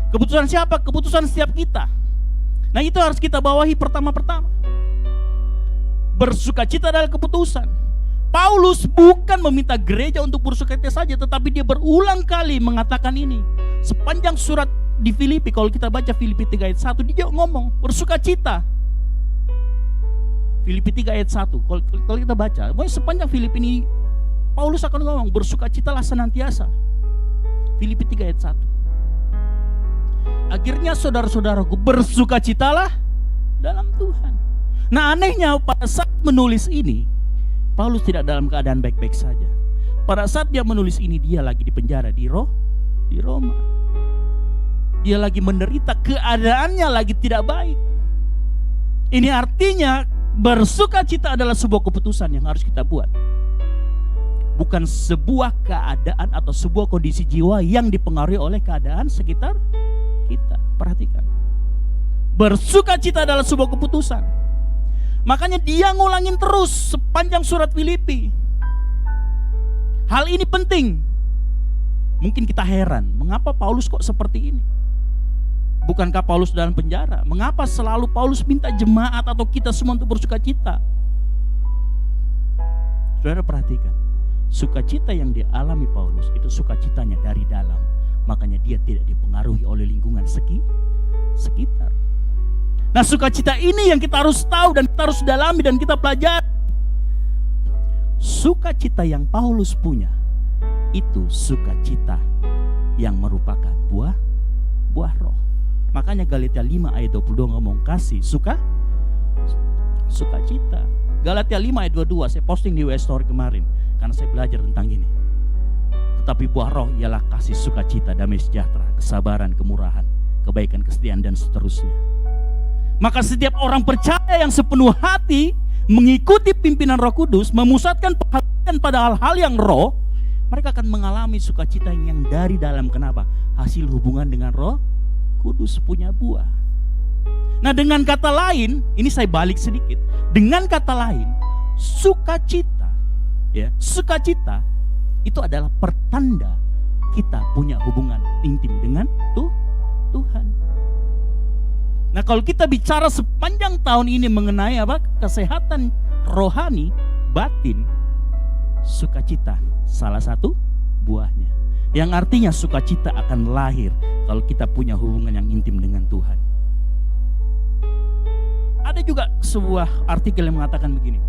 Keputusan siapa? Keputusan setiap kita. Nah, itu harus kita bawahi pertama-pertama. Bersuka cita adalah keputusan. Paulus bukan meminta gereja untuk bersuka cita saja, tetapi dia berulang kali mengatakan ini. Sepanjang surat di Filipi, kalau kita baca Filipi 3 ayat 1, dia ngomong bersuka cita. Filipi 3 ayat 1, kalau kita baca, sepanjang Filipi ini Paulus akan ngomong bersukacitalah senantiasa. Filipi 3 ayat 1. Akhirnya saudara-saudaraku, bersukacitalah dalam Tuhan. Nah, anehnya pada saat menulis ini, Paulus tidak dalam keadaan baik-baik saja. Pada saat dia menulis ini, dia lagi di penjara di Roma. Dia lagi menderita, keadaannya lagi tidak baik. Ini artinya bersukacita adalah sebuah keputusan yang harus kita buat. Bukan sebuah keadaan atau sebuah kondisi jiwa yang dipengaruhi oleh keadaan sekitar kita. Perhatikan. Bersukacita adalah sebuah keputusan. Makanya dia ngulangin terus sepanjang surat Filipi. Hal ini penting. Mungkin kita heran, mengapa Paulus kok seperti ini? Bukankah Paulus dalam penjara? Mengapa selalu Paulus minta jemaat atau kita semua untuk bersukacita? Saudara perhatikan, sukacita yang dialami Paulus itu sukacitanya dari dalam. Makanya dia tidak dipengaruhi oleh lingkungan sekitar. Nah, sukacita ini yang kita harus tahu dan kita harus dalami dan kita pelajari. Sukacita yang Paulus punya itu sukacita yang merupakan buah roh. Makanya Galatia 5 ayat 22 ngomong kasih sukacita. Galatia 5 ayat 22 saya posting di WS Story kemarin karena saya belajar tentang ini. Tetapi buah roh ialah kasih, sukacita, damai sejahtera, kesabaran, kemurahan, kebaikan, kesetiaan dan seterusnya. Maka setiap orang percaya yang sepenuh hati mengikuti pimpinan Roh Kudus, memusatkan perhatian pada hal-hal yang roh, mereka akan mengalami sukacita yang dari dalam. Kenapa? Hasil hubungan dengan Roh Kudus, punya buah. Nah, dengan kata lain, ini saya balik sedikit. Dengan kata lain, sukacita itu adalah pertanda kita punya hubungan intim dengan Tuhan. Nah, kalau kita bicara sepanjang tahun ini mengenai kesehatan rohani, batin, sukacita salah satu buahnya. Yang artinya sukacita akan lahir kalau kita punya hubungan yang intim dengan Tuhan. Ada juga sebuah artikel yang mengatakan begini,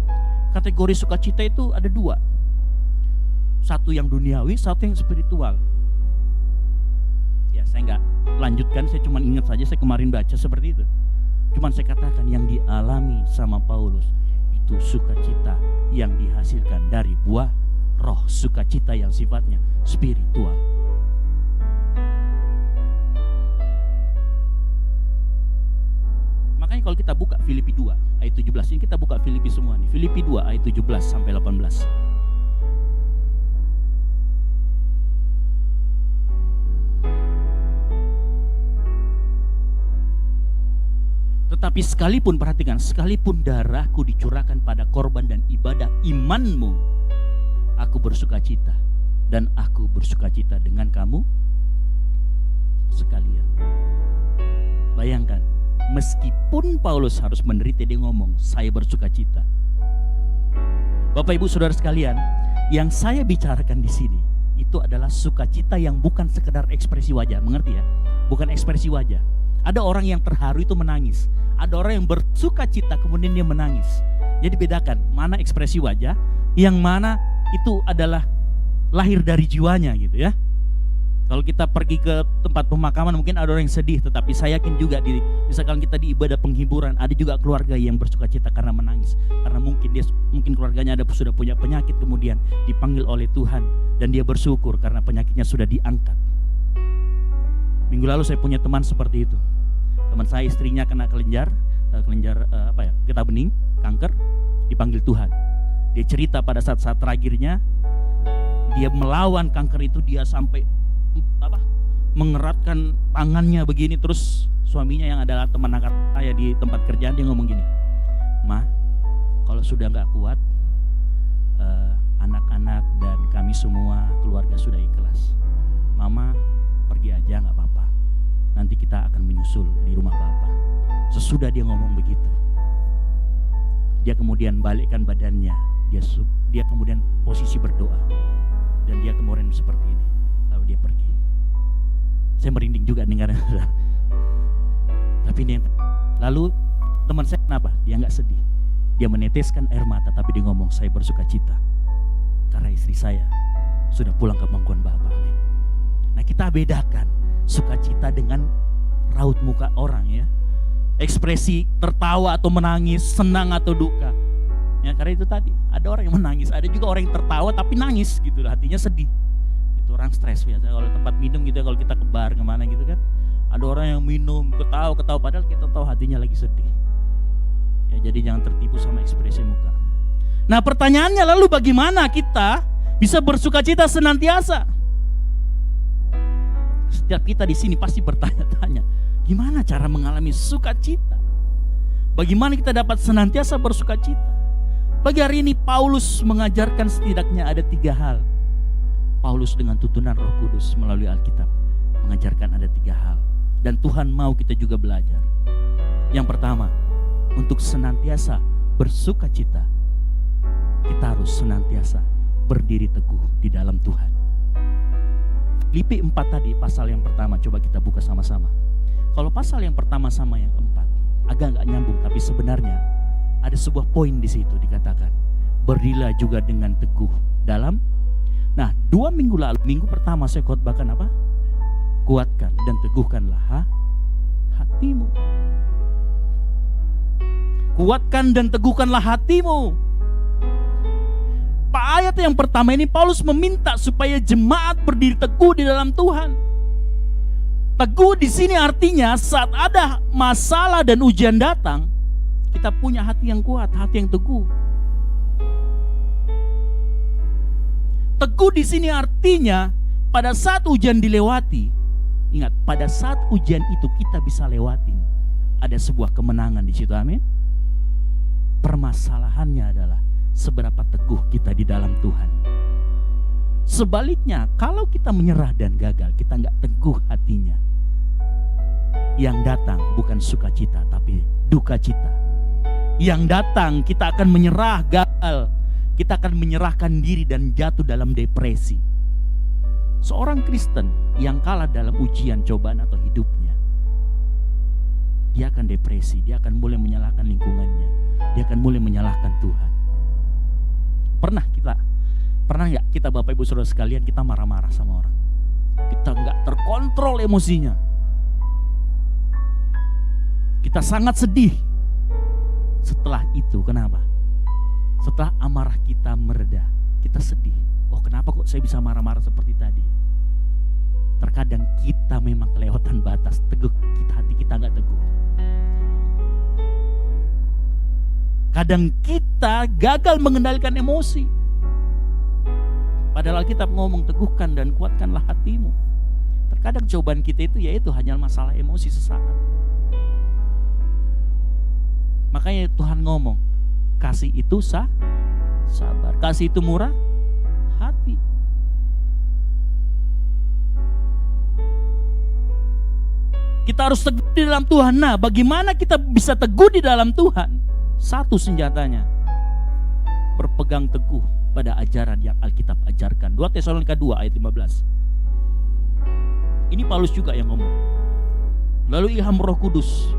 kategori sukacita itu ada dua. Satu yang duniawi, satu yang spiritual. Ya, saya nggak lanjutkan, saya cuma ingat saja, saya kemarin baca seperti itu. Cuman saya katakan yang dialami sama Paulus itu sukacita yang dihasilkan dari buah roh, sukacita yang sifatnya spiritual. Makanya kalau kita buka Filipi 2 ayat 17, ini kita buka Filipi semua nih. Filipi 2 ayat 17 sampai 18. Tetapi sekalipun, perhatikan, sekalipun darahku dicurahkan pada korban dan ibadah imanmu, aku bersukacita, dan aku bersukacita dengan kamu sekalian. Bayangkan, meskipun Paulus harus menderita, dia ngomong, saya bersukacita. Bapak Ibu Saudara sekalian, yang saya bicarakan di sini itu adalah sukacita yang bukan sekedar ekspresi wajah, mengerti ya? Bukan ekspresi wajah. Ada orang yang terharu itu menangis, ada orang yang bersukacita kemudian dia menangis. Jadi bedakan mana ekspresi wajah, yang mana itu adalah lahir dari jiwanya gitu ya. Kalau kita pergi ke tempat pemakaman mungkin ada orang yang sedih, tetapi saya yakin juga misalkan kita di ibadah penghiburan ada juga keluarga yang bersukacita karena menangis, karena mungkin keluarganya sudah punya penyakit, kemudian dipanggil oleh Tuhan dan dia bersyukur karena penyakitnya sudah diangkat. Minggu lalu saya punya teman seperti itu. Teman saya istrinya kena kelenjar getah bening, kanker, dipanggil Tuhan. Dia cerita pada saat-saat terakhirnya dia melawan kanker itu, dia sampai mengeratkan tangannya begini. Terus suaminya yang adalah teman angkat saya di tempat kerjaan, dia ngomong gini, "Ma, kalau sudah gak kuat, anak-anak dan kami semua keluarga sudah ikhlas. Mama pergi aja gak apa-apa, nanti kita akan menyusul di rumah Bapak." Sesudah dia ngomong begitu, dia kemudian balikkan badannya, dia kemudian posisi berdoa, dan dia kemudian seperti ini, lalu dia pergi. Saya merinding juga dengar. Tapi ini, lalu teman saya kenapa? Dia nggak sedih, dia meneteskan air mata, tapi dia ngomong, saya bersukacita karena istri saya sudah pulang ke pangkuan Bapak. Nah, kita bedakan sukacita dengan raut muka orang ya. Ekspresi tertawa atau menangis, senang atau duka. Ya karena itu tadi, ada orang yang menangis, ada juga orang yang tertawa tapi nangis gitu, hatinya sedih. Itu orang stres biasa kalau tempat minum gitu ya, kalau kita ke bar kemana gitu kan. Ada orang yang minum, ketawa padahal kita tahu hatinya lagi sedih. Ya jadi jangan tertipu sama ekspresi muka. Nah pertanyaannya lalu bagaimana kita bisa bersukacita senantiasa? Setiap kita di sini pasti bertanya-tanya, gimana cara mengalami sukacita? Bagaimana kita dapat senantiasa bersukacita? Pagi hari ini Paulus mengajarkan setidaknya ada 3 hal. Paulus dengan tuntunan Roh Kudus melalui Alkitab mengajarkan ada 3 hal. Dan Tuhan mau kita juga belajar. Yang pertama, untuk senantiasa bersukacita, kita harus senantiasa berdiri teguh di dalam Tuhan. Filipi 4 tadi, pasal yang pertama, coba kita buka sama-sama. Kalau pasal yang pertama sama yang keempat, agak nggak nyambung, tapi sebenarnya ada sebuah poin di situ dikatakan, berdirilah juga dengan teguh dalam. Nah, 2 minggu lalu, minggu pertama saya khotbahkan apa? Kuatkan dan teguhkanlah hatimu. Kuatkan dan teguhkanlah hatimu. Ayat yang pertama ini Paulus meminta supaya jemaat berdiri teguh di dalam Tuhan. Teguh di sini artinya saat ada masalah dan ujian datang, kita punya hati yang kuat, hati yang teguh. Teguh di sini artinya pada saat ujian dilewati, ingat pada saat ujian itu kita bisa lewatin, ada sebuah kemenangan di situ, amin. Permasalahannya adalah seberapa teguh kita di dalam Tuhan. Sebaliknya, kalau kita menyerah dan gagal, kita nggak teguh hatinya, yang datang bukan sukacita tapi duka cita. Yang datang kita akan menyerah, gagal, kita akan menyerahkan diri dan jatuh dalam depresi. Seorang Kristen yang kalah dalam ujian, cobaan atau hidupnya, dia akan depresi, dia akan mulai menyalahkan lingkungannya, dia akan mulai menyalahkan Tuhan. Pernah nggak kita Bapak Ibu Saudara sekalian, kita marah-marah sama orang, kita nggak terkontrol emosinya, kita sangat sedih. Setelah itu kenapa? Setelah amarah kita mereda, kita sedih. Oh, kenapa kok saya bisa marah-marah seperti tadi? Terkadang kita memang kelewatan batas, teguh hati kita nggak teguh. Kadang kita gagal mengendalikan emosi. Padahal Alkitab ngomong teguhkan dan kuatkanlah hatimu. Terkadang cobaan kita itu yaitu hanya masalah emosi sesaat. Makanya Tuhan ngomong, kasih itu sabar, kasih itu murah hati. Kita harus teguh di dalam Tuhan. Nah, bagaimana kita bisa teguh di dalam Tuhan? Satu senjatanya, berpegang teguh pada ajaran yang Alkitab ajarkan. 2 Tesalonika 2 ayat 15. Ini Paulus juga yang ngomong. Lalu ilham Roh Kudus,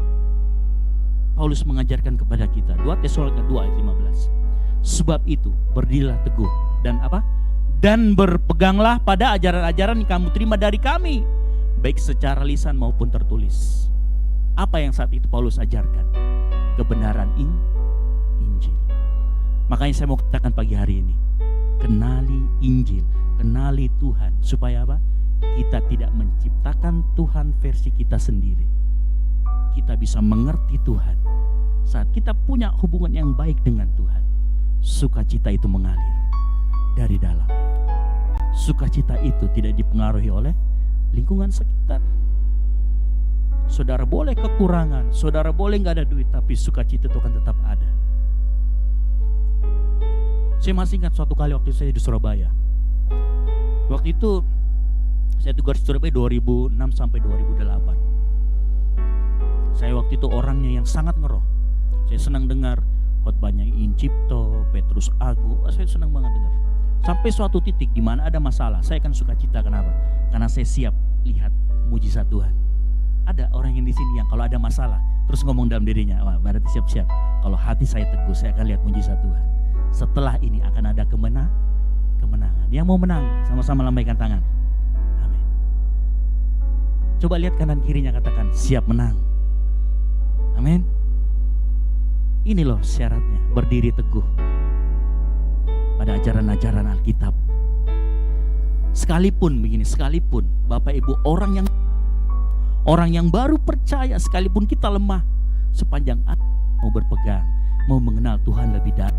Paulus mengajarkan kepada kita. 2 Tesalonika 2 ayat 15. Sebab itu berdirilah teguh dan apa? Dan berpeganglah pada ajaran-ajaran yang kamu terima dari kami, baik secara lisan maupun tertulis. Apa yang saat itu Paulus ajarkan? Kebenaran Injil. Makanya saya mau katakan pagi hari ini, kenali Injil, kenali Tuhan, supaya apa? Kita tidak menciptakan Tuhan versi kita sendiri. Kita bisa mengerti Tuhan. Saat kita punya hubungan yang baik dengan Tuhan, sukacita itu mengalir dari dalam. Sukacita itu tidak dipengaruhi oleh lingkungan sekitar. Saudara boleh kekurangan, saudara boleh gak ada duit, tapi sukacita itu akan tetap ada. Saya masih ingat suatu kali waktu saya di Surabaya. Waktu itu saya tugas di Surabaya 2006 sampai 2008. Saya waktu itu orangnya yang sangat ngeroh. Saya senang dengar khotbahnya In Cipto, Petrus Agung. Saya senang banget dengar. Sampai suatu titik di mana ada masalah, saya akan sukacita. Kenapa? Karena saya siap lihat mujizat Tuhan. Ada orang yang di sini yang kalau ada masalah terus ngomong dalam dirinya, wah berarti siap-siap. Kalau hati saya teguh, saya akan lihat mujizat Tuhan. Setelah ini akan ada kemenangan. Yang mau menang, sama-sama lambaikan tangan. Amin. Coba lihat kanan kirinya, katakan siap menang. Amin. Ini loh syaratnya, berdiri teguh pada ajaran-ajaran Alkitab. Sekalipun begini, sekalipun Bapak Ibu orang yang baru percaya, sekalipun kita lemah, sepanjang mau berpegang, mau mengenal Tuhan lebih dalam,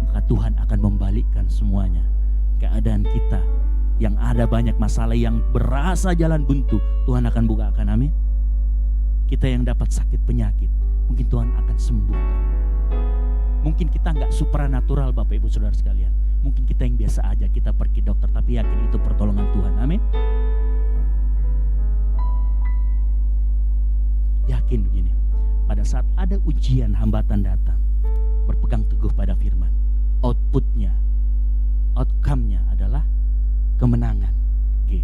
maka Tuhan akan membalikkan semuanya. Keadaan kita yang ada banyak masalah, yang berasa jalan buntu, Tuhan akan bukakan, amin. Kita yang dapat sakit penyakit, mungkin Tuhan akan sembuhkan. Mungkin kita nggak supranatural Bapak Ibu Saudara sekalian. Mungkin kita yang biasa aja, kita pergi dokter tapi yakin itu pertolongan Tuhan, amin. Yakin begini, pada saat ada ujian, hambatan datang, berpegang teguh pada firman, outputnya, outcome-nya adalah kemenangan. G.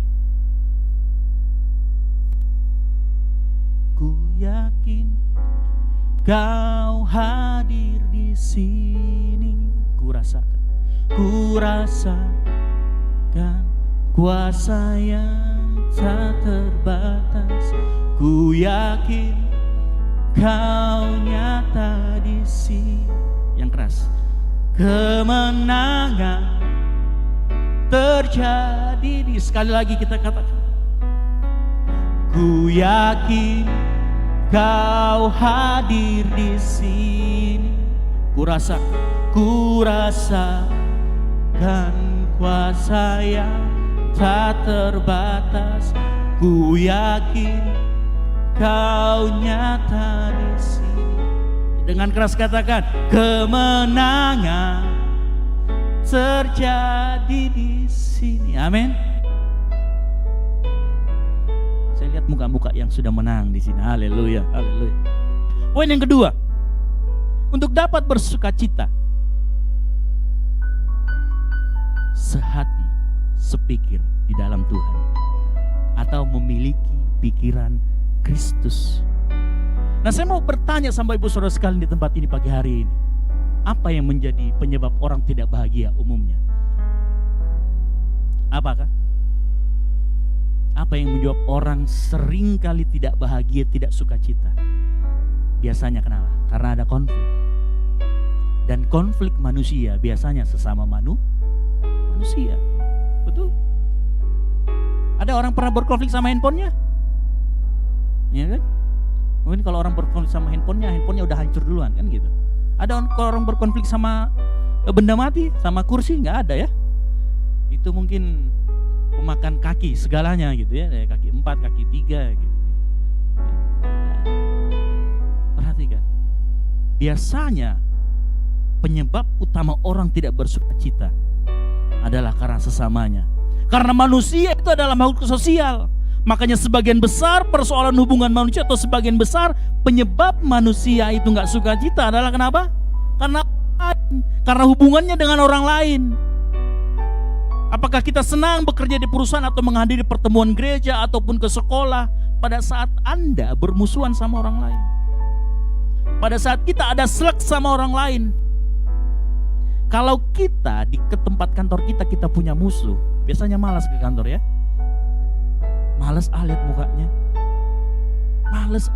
Ku yakin Kau hadir di sini. Ku rasakan kuasa yang tak terbatas. Ku yakin Kau nyata di sini. Yang keras. Kemenangan terjadi di, sekali lagi kita katakan, ku yakin Kau hadir di sini. Ku rasakan kuasa yang tak terbatas. Ku yakin Kau nyata di sini. Dengan keras katakan, kemenangan terjadi di sini. Amin. Saya lihat muka-muka yang sudah menang di sini. Haleluya, haleluya. Poin yang kedua, untuk dapat bersukacita, sehati, sepikir di dalam Tuhan, atau memiliki pikiran Kristus. Nah, saya mau bertanya sama ibu saudara sekalian di tempat ini pagi hari ini, apa yang menjadi penyebab orang tidak bahagia umumnya? Apakah? Apa yang menjawab orang sering kali tidak bahagia, tidak sukacita? Biasanya kenapa? Karena ada konflik. Dan konflik manusia biasanya sesama manusia. Betul? Ada orang pernah berkonflik sama handphonenya? Ya kan? Mungkin kalau orang berkonflik sama handphonenya udah hancur duluan kan gitu. Ada orang berkonflik sama benda mati, sama kursi, nggak ada ya. Itu mungkin pemakan kaki segalanya gitu ya, kaki 4, kaki 3 gitu. Perhatikan, biasanya penyebab utama orang tidak bersukacita adalah karena sesamanya. Karena manusia itu adalah makhluk sosial. Makanya sebagian besar persoalan hubungan manusia, atau sebagian besar penyebab manusia itu nggak sukacita adalah kenapa? Karena hubungannya dengan orang lain. Apakah kita senang bekerja di perusahaan atau menghadiri pertemuan gereja ataupun ke sekolah pada saat Anda bermusuhan sama orang lain? Pada saat kita ada selek sama orang lain. Kalau kita ke tempat kantor kita punya musuh, biasanya malas ke kantor ya. Males lihat mukanya. Males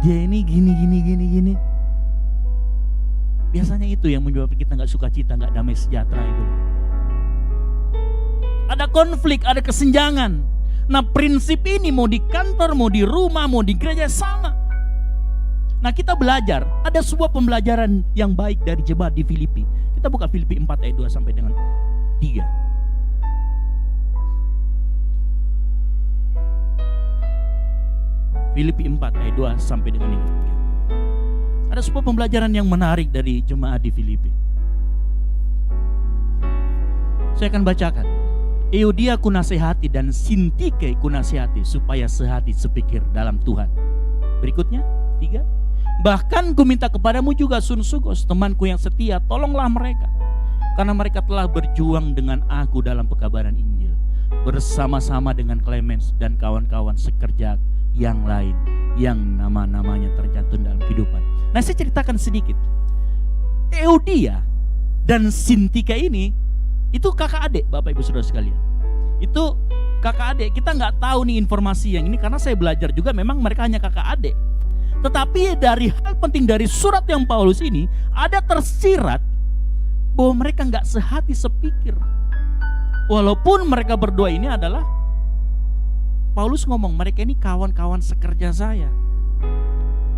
dia ini gini. Biasanya itu yang menyebabkan kita gak sukacita, gak damai sejahtera itu. Ada konflik, ada kesenjangan. Nah, prinsip ini mau di kantor, mau di rumah, mau di gereja sama. Nah, kita belajar, ada sebuah pembelajaran yang baik dari jemaat di Filipi. Kita buka Filipi 4 ayat 2 sampai dengan 3. Filipi 4 ayat 2 sampai dengan 3. Ada sebuah pembelajaran yang menarik dari jemaat di Filipi. Saya akan bacakan. Euodia ku nasihati dan Sintike ku nasihati supaya sehati sepikir dalam Tuhan. Berikutnya 3. Bahkan ku minta kepadamu juga Sunsugos, temanku yang setia, tolonglah mereka, karena mereka telah berjuang dengan aku dalam pekabaran Injil, bersama-sama dengan Clemens dan kawan-kawan sekerja yang lain yang nama-namanya tercantum dalam kehidupan. Nah, saya ceritakan sedikit. Euodia dan Sintike ini itu kakak adik, Bapak Ibu Saudara sekalian. Itu kakak adik. Kita nggak tahu nih informasi yang ini karena saya belajar juga memang mereka hanya kakak adik. Tetapi dari hal penting dari surat yang Paulus ini, ada tersirat bahwa mereka nggak sehati sepikir. Walaupun mereka berdua ini adalah, Paulus ngomong mereka ini kawan-kawan sekerja saya.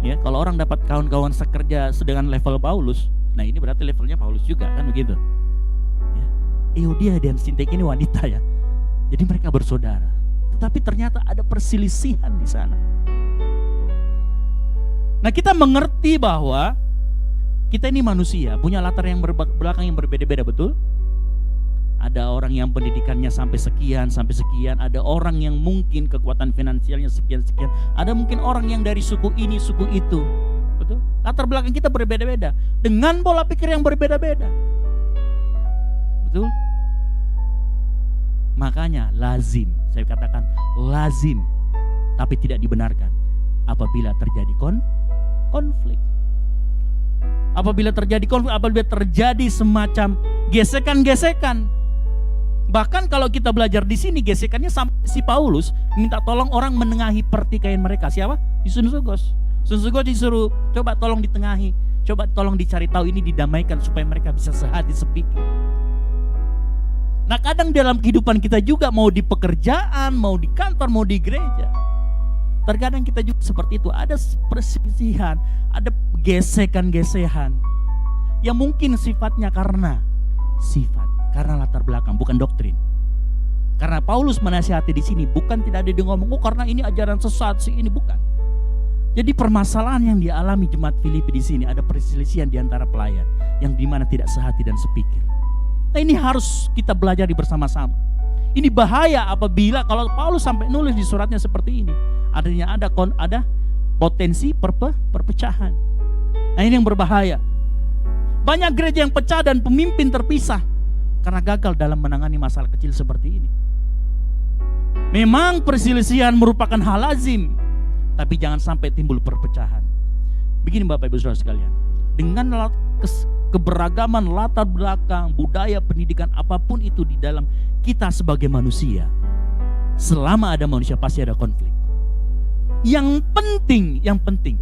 Ya, kalau orang dapat kawan-kawan sekerja sedangkan level Paulus, nah ini berarti levelnya Paulus juga, kan begitu. Ya. Euodia dan Sintik ini wanita ya. Jadi mereka bersaudara. Tetapi ternyata ada perselisihan di sana. Nah, kita mengerti bahwa kita ini manusia, punya latar yang belakang yang berbeda-beda, betul? Ada orang yang pendidikannya sampai sekian, ada orang yang mungkin kekuatan finansialnya sekian-sekian, ada mungkin orang yang dari suku ini, suku itu, betul? Latar belakang kita berbeda-beda, dengan pola pikir yang berbeda-beda, betul? Makanya lazim, saya katakan lazim, tapi tidak dibenarkan apabila terjadi konflik. Apabila terjadi konflik, apabila terjadi semacam gesekan-gesekan. Bahkan kalau kita belajar di sini, gesekannya si Paulus minta tolong orang menengahi pertikaian mereka. Siapa? Sunzugos. Sunzugos disuruh coba tolong ditengahi, coba tolong dicari tahu ini didamaikan supaya mereka bisa sehati sepikir. Nah, kadang dalam kehidupan kita juga, mau di pekerjaan, mau di kantor, mau di gereja, terkadang kita juga seperti itu. Ada perselisihan, ada gesekan-gesekan yang mungkin sifatnya karena latar belakang, bukan doktrin. Karena Paulus menasihati di sini, bukan tidak ada dia ngomong, oh karena ini ajaran sesat sih, ini bukan. Jadi permasalahan yang dialami jemaat Filipi di sini, ada perselisihan di antara pelayan yang dimana tidak sehati dan sepikir. Nah, ini harus kita belajar bersama-sama. Ini bahaya apabila kalau Paulus sampai nulis di suratnya seperti ini, ada potensi perpecahan. Nah, ini yang berbahaya. Banyak gereja yang pecah dan pemimpin terpisah karena gagal dalam menangani masalah kecil seperti ini. Memang perselisihan merupakan hal lazim, tapi jangan sampai timbul perpecahan. Begini Bapak Ibu Saudara sekalian, dengan keberagaman latar belakang, budaya, pendidikan, apapun itu di dalam kita sebagai manusia, selama ada manusia pasti ada konflik. Yang penting,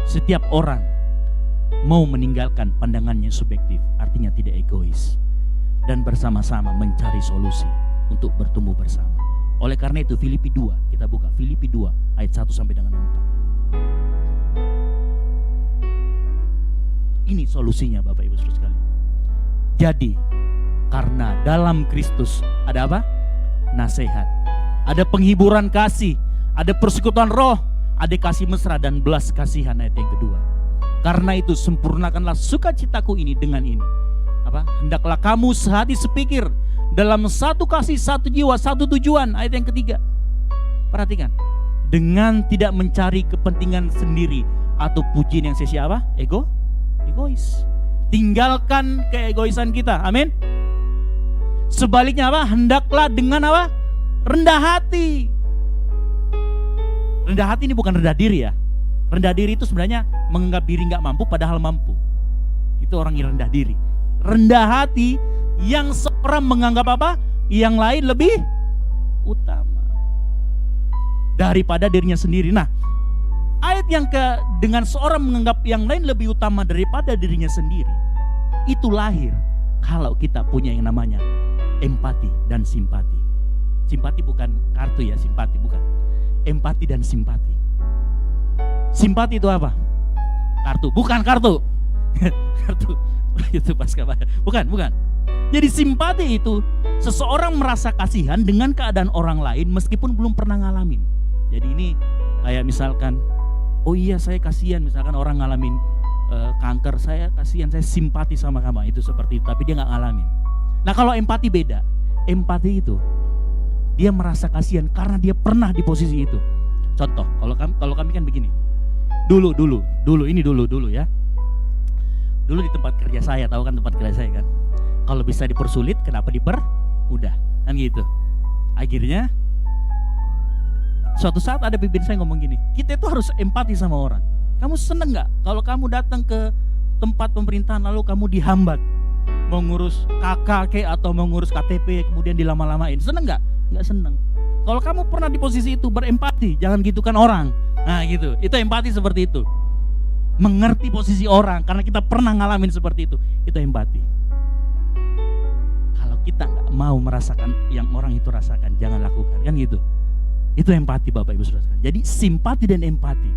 setiap orang mau meninggalkan pandangannya subjektif, artinya tidak egois, dan bersama-sama mencari solusi untuk bertumbuh bersama. Oleh karena itu Filipi 2, kita buka Filipi 2 ayat 1 sampai dengan 4. Ini solusinya Bapak Ibu Saudara sekalian. Jadi karena dalam Kristus ada apa? Nasihat, ada penghiburan kasih, ada persekutuan roh, ada kasih mesra dan belas kasihan, ayat yang kedua. Karena itu sempurnakanlah sukacitaku ini dengan ini. Apa? Hendaklah kamu sehati sepikir, dalam satu kasih, satu jiwa, satu tujuan, ayat yang ketiga. Perhatikan, dengan tidak mencari kepentingan sendiri atau pujian yang sia-sia, apa? Egois. Tinggalkan keegoisan kita. Amin. Sebaliknya apa? Hendaklah dengan apa? Rendah hati. Rendah hati ini bukan rendah diri ya. Rendah diri itu sebenarnya menganggap diri gak mampu padahal mampu. Itu orang yang rendah diri. Rendah hati yang seorang menganggap apa? Yang lain lebih utama daripada dirinya sendiri. Nah, ayat yang dengan seorang menganggap yang lain lebih utama daripada dirinya sendiri, itu lahir kalau kita punya yang namanya empati dan simpati. Simpati bukan kartu ya, simpati bukan. Empati dan simpati. Simpati itu apa? Kartu, bukan kartu. Kartu itu pas kabar. Bukan. Jadi simpati itu seseorang merasa kasihan dengan keadaan orang lain meskipun belum pernah ngalamin. Jadi ini kayak misalkan, oh iya saya kasihan, misalkan orang ngalamin kanker, saya kasihan, saya simpati sama kamu, itu seperti itu, tapi dia nggak ngalamin. Nah kalau empati beda, empati itu dia merasa kasihan karena dia pernah di posisi itu. Contoh, kalau kami kan begini, dulu ya, dulu di tempat kerja saya, tahu kan tempat kerja saya kan, kalau bisa dipersulit kenapa dipermudah, kan gitu. Akhirnya suatu saat ada pimpin saya ngomong gini, kita itu harus empati sama orang. Kamu seneng gak kalau kamu datang ke tempat pemerintahan lalu kamu dihambat, mau ngurus KK atau mau ngurus KTP kemudian dilama-lamain, seneng gak? Gak seneng. Kalau kamu pernah di posisi itu, berempati, jangan gitukan orang. Nah gitu, itu empati seperti itu. Mengerti posisi orang, karena kita pernah ngalamin seperti itu empati. Kalau kita nggak mau merasakan yang orang itu rasakan, jangan lakukan, kan gitu. Itu empati Bapak Ibu Saudara. Jadi simpati dan empati,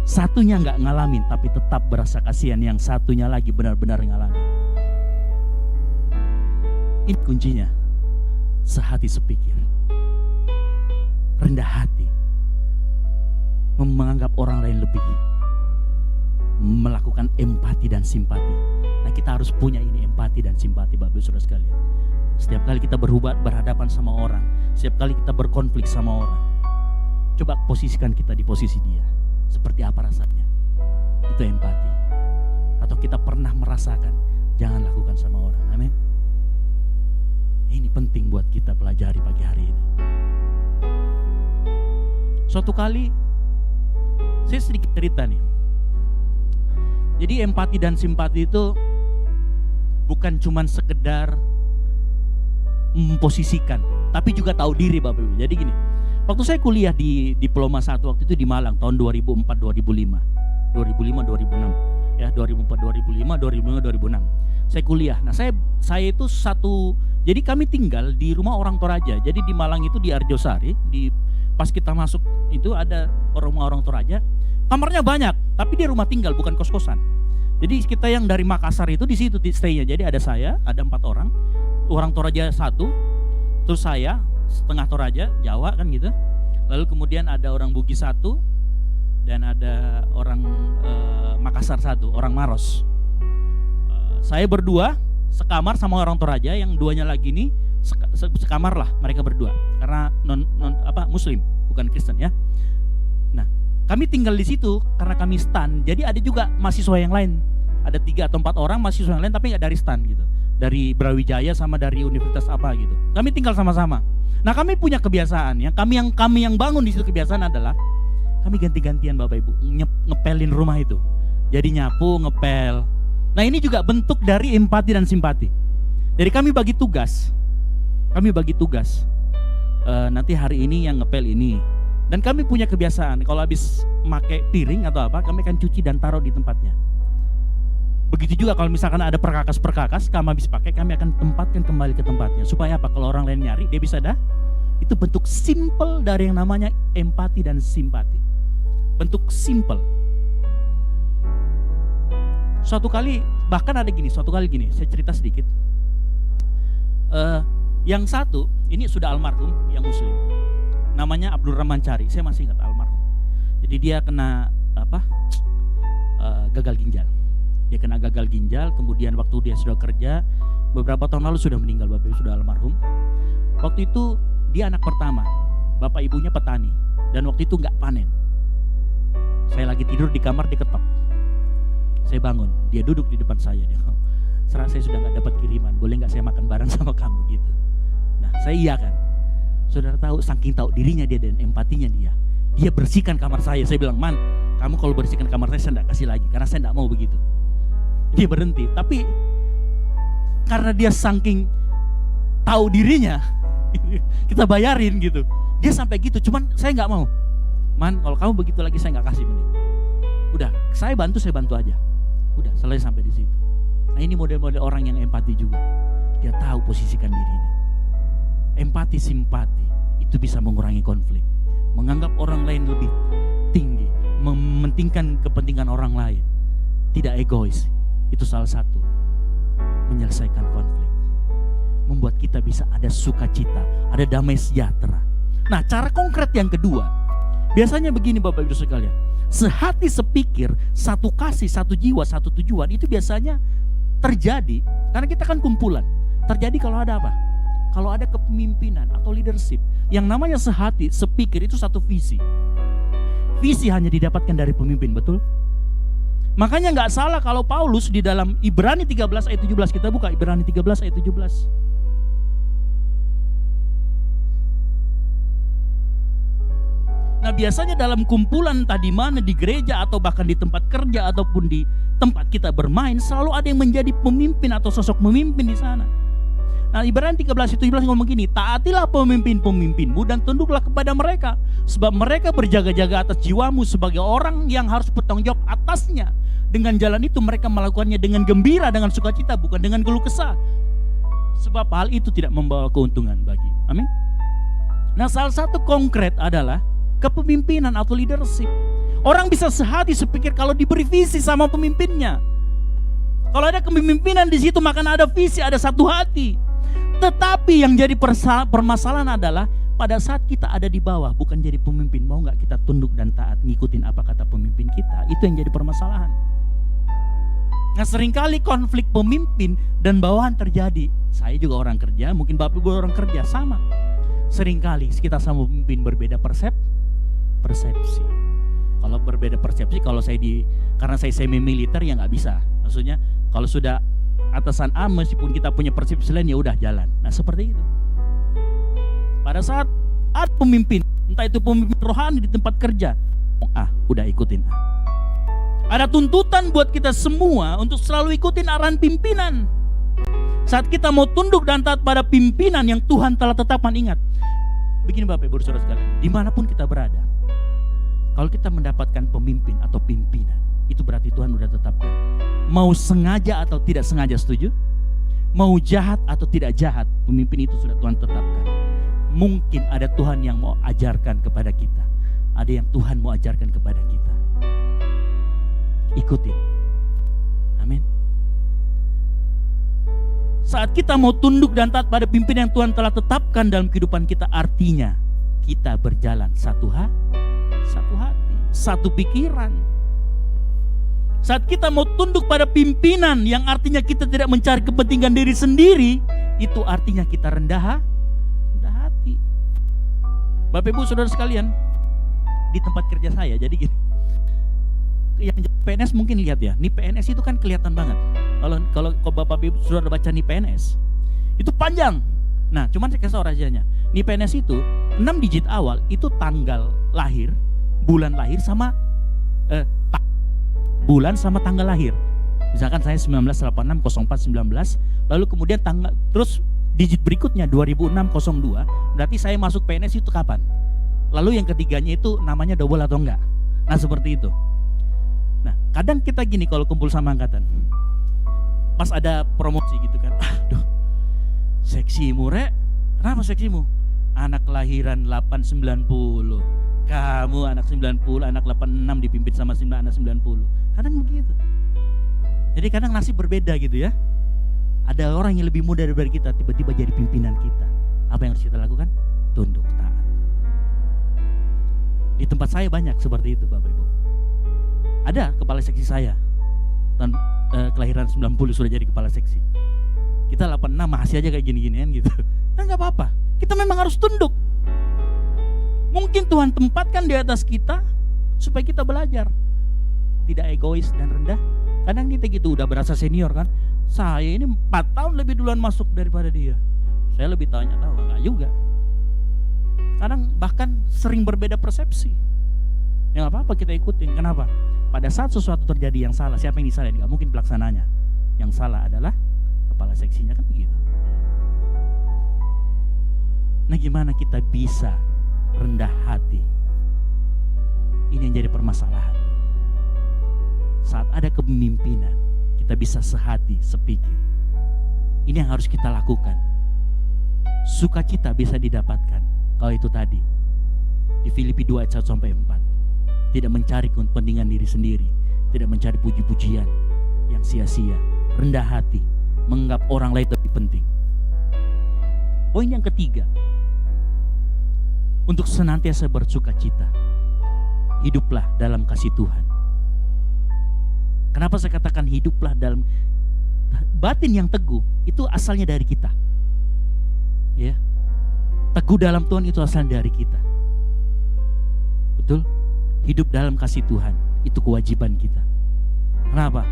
satunya nggak ngalamin, tapi tetap berasa kasihan, yang satunya lagi benar-benar ngalamin. Ini kuncinya, sehati sepikir, rendah hati, menganggap orang lain lebih, melakukan empati dan simpati. Nah kita harus punya ini, empati dan simpati Bapak Ibu Saudara sekalian. Setiap kali kita berhadapan sama orang, setiap kali kita berkonflik sama orang, coba posisikan kita di posisi dia, seperti apa rasanya. Itu empati. Atau kita pernah merasakan, jangan lakukan sama orang. Amin. Ini penting buat kita pelajari pagi hari ini. Suatu kali saya sedikit cerita nih. Jadi empati dan simpati itu bukan cuman sekedar memposisikan, tapi juga tahu diri Bapak Ibu. Jadi gini, waktu saya kuliah di Diploma 1 waktu itu di Malang tahun 2004-2005, 2005-2006, ya 2004-2005, 2005-2006. Saya kuliah. Nah saya itu jadi kami tinggal di rumah orang Toraja. Jadi di Malang itu di Arjosari, pas kita masuk itu ada rumah orang Toraja. Kamarnya banyak, tapi dia rumah tinggal bukan kos-kosan. Jadi kita yang dari Makassar itu di situ stay-nya. Jadi ada saya, ada 4 orang Toraja 1, terus saya setengah Toraja, Jawa kan gitu. Lalu kemudian ada orang Bugis 1 dan ada orang Makassar 1, orang Maros. Saya berdua sekamar sama orang Toraja, yang duanya lagi nih sekamar lah mereka berdua karena Muslim bukan Kristen ya. Nah kami tinggal di situ karena kami stan. Jadi ada juga mahasiswa yang lain, ada 3 atau 4 orang mahasiswa yang lain tapi nggak dari stan gitu, dari Brawijaya sama dari universitas apa gitu. Kami tinggal sama-sama. Nah kami punya kebiasaan ya, kami yang bangun di situ kebiasaan adalah kami ganti-gantian Bapak Ibu ngepelin rumah itu. Jadi nyapu, ngepel. Nah ini juga bentuk dari empati dan simpati. Jadi kami bagi tugas. Nanti hari ini yang ngepel ini. Dan kami punya kebiasaan kalau habis pakai piring atau apa, kami akan cuci dan taruh di tempatnya. Begitu juga kalau misalkan ada perkakas kami habis pakai, kami akan tempatkan kembali ke tempatnya. Supaya apa? Kalau orang lain nyari, dia bisa dah. Itu bentuk simple dari yang namanya empati dan simpati. Bentuk simple. Suatu kali gini, saya cerita sedikit. Yang satu, ini sudah almarhum, yang Muslim. Namanya Abdul Rahman Cari, saya masih ingat almarhum. Jadi dia kena gagal ginjal. Dia kena gagal ginjal, kemudian waktu dia sudah kerja, beberapa tahun lalu sudah meninggal, Bapak Ibu, sudah almarhum. Waktu itu dia anak pertama, bapak ibunya petani, dan waktu itu nggak panen. Saya lagi tidur di kamar, diketok. Saya bangun, dia duduk di depan saya. Dia, serah saya sudah nggak dapat kiriman, boleh nggak saya makan bareng sama kamu gitu. Nah saya iya kan. Saudara tahu, saking tahu dirinya dia dan empatinya dia bersihkan kamar saya. Saya bilang, man, kamu kalau bersihkan kamar saya enggak kasih lagi, karena saya enggak mau begitu. Dia berhenti, tapi karena dia saking tahu dirinya, kita bayarin gitu. Dia sampai gitu, cuman saya enggak mau. Man, kalau kamu begitu lagi saya enggak kasih mending. Udah, saya bantu aja. Udah, selesai sampai di situ. Nah ini model-model orang yang empati juga. Dia tahu posisikan dirinya. Empati, simpati, itu bisa mengurangi konflik. Menganggap orang lain lebih tinggi, mementingkan kepentingan orang lain. Tidak egois, itu salah satu menyelesaikan konflik. Membuat kita bisa ada sukacita, ada damai sejahtera. Nah cara konkret yang kedua, biasanya begini Bapak Ibu sekalian. Sehati sepikir, satu kasih, satu jiwa, satu tujuan, itu biasanya terjadi karena kita kan kumpulan. Terjadi kalau ada apa? Kalau ada kepemimpinan atau leadership. Yang namanya sehati, sepikir itu satu visi. Visi hanya didapatkan dari pemimpin, betul? Makanya gak salah kalau Paulus di dalam Ibrani 13 ayat 17, kita buka Ibrani 13 ayat 17. Nah biasanya dalam kumpulan tadi mana, di gereja atau bahkan di tempat kerja ataupun di tempat kita bermain, selalu ada yang menjadi pemimpin atau sosok pemimpin di sana. Nah, Ibrani 13:17 ngomong gini, taatilah pemimpin-pemimpinmu dan tunduklah kepada mereka, sebab mereka berjaga-jaga atas jiwamu sebagai orang yang harus bertanggung jawab atasnya. Dengan jalan itu mereka melakukannya dengan gembira, dengan sukacita, bukan dengan keluh kesah. Sebab hal itu tidak membawa keuntungan bagimu. Amin. Nah, salah satu konkret adalah kepemimpinan atau leadership. Orang bisa sehati sepikir kalau diberi visi sama pemimpinnya. Kalau ada kepemimpinan di situ, maka ada visi, ada satu hati. Tetapi yang jadi permasalahan adalah pada saat kita ada di bawah, bukan jadi pemimpin, mau nggak kita tunduk dan taat ngikutin apa kata pemimpin kita? Itu yang jadi permasalahan. Nah, seringkali konflik pemimpin dan bawahan terjadi. Saya juga orang kerja, mungkin Bapak Ibu orang kerja, sama. Seringkali kita sama pemimpin berbeda persepsi. Kalau berbeda persepsi, kalau karena saya semi militer ya nggak bisa. Maksudnya kalau sudah atasan A, meskipun kita punya persepsi lain ya udah jalan. Nah, seperti itu. Pada saat ada pemimpin, entah itu pemimpin rohani di tempat kerja, udah ikutin A. Ada tuntutan buat kita semua untuk selalu ikutin arahan pimpinan. Saat kita mau tunduk dan taat pada pimpinan yang Tuhan telah tetapkan, ingat, begini Bapak Ibu Saudara sekalian, dimanapun kita berada, kalau kita mendapatkan pemimpin atau pimpinan, itu berarti Tuhan udah tetapkan. Mau sengaja atau tidak sengaja, setuju? Mau jahat atau tidak jahat, pemimpin itu sudah Tuhan tetapkan. Mungkin ada Tuhan yang mau ajarkan kepada kita, ada yang Tuhan mau ajarkan kepada kita. Ikutin. Amin. Saat kita mau tunduk dan taat pada pimpinan yang Tuhan telah tetapkan dalam kehidupan kita, artinya kita berjalan satu hati, satu pikiran. Saat kita mau tunduk pada pimpinan yang artinya kita tidak mencari kepentingan diri sendiri, itu artinya kita rendah hati. Bapak Ibu Saudara sekalian, di tempat kerja saya, jadi gini, yang PNS mungkin lihat ya, nih PNS itu kan kelihatan banget. Kalau Bapak Ibu Saudara baca nih PNS, itu panjang. Nah, cuman saya kasih rahasianya. Nih PNS itu 6 digit awal itu tanggal lahir, bulan lahir sama bulan sama tanggal lahir. Misalkan saya 1986-04-19, lalu kemudian terus digit berikutnya 2006-02, berarti saya masuk PNS itu kapan? Lalu yang ketiganya itu namanya double atau enggak? Nah, seperti itu. Nah, kadang kita gini kalau kumpul sama angkatan, pas ada promosi gitu kan, aduh, seksimu Rek, kenapa seksimu? Anak kelahiran 890, kamu anak 90, anak 86 dipimpin sama anak 90. Kadang begitu. Jadi kadang nasib berbeda gitu ya. Ada orang yang lebih muda daripada kita, tiba-tiba jadi pimpinan kita. Apa yang harus kita lakukan? Tunduk, taat. Di tempat saya banyak seperti itu Bapak Ibu. Ada kepala seksi saya, kelahiran 90 sudah jadi kepala seksi. Kita 86 masih aja kayak gini-ginian gitu. Nah, gak apa-apa, kita memang harus tunduk. Mungkin Tuhan tempatkan di atas kita supaya kita belajar, tidak egois dan rendah. Kadang kita gitu udah berasa senior kan, saya ini 4 tahun lebih duluan masuk daripada dia, saya lebih tahu, enggak juga. Kadang bahkan sering berbeda persepsi. Ya nggak apa-apa, kita ikutin. Kenapa? Pada saat sesuatu terjadi yang salah, siapa yang disalahin? Nggak mungkin pelaksananya. Yang salah adalah kepala seksinya, kan begitu. Nah, gimana kita bisa rendah hati? Ini yang jadi permasalahan. Saat ada kepemimpinan, kita bisa sehati, sepikir. Ini yang harus kita lakukan. Sukacita bisa didapatkan kalau itu tadi di Filipi 2 ayat 1-4. Tidak mencari kepentingan diri sendiri, tidak mencari puji-pujian yang sia-sia, rendah hati, menganggap orang lain lebih penting. Poin yang ketiga, untuk senantiasa bersukacita, hiduplah dalam kasih Tuhan. Kenapa saya katakan hiduplah dalam batin yang teguh? Itu asalnya dari kita. Ya. Teguh dalam Tuhan itu asalnya dari kita. Betul? Hidup dalam kasih Tuhan itu kewajiban kita. Kenapa?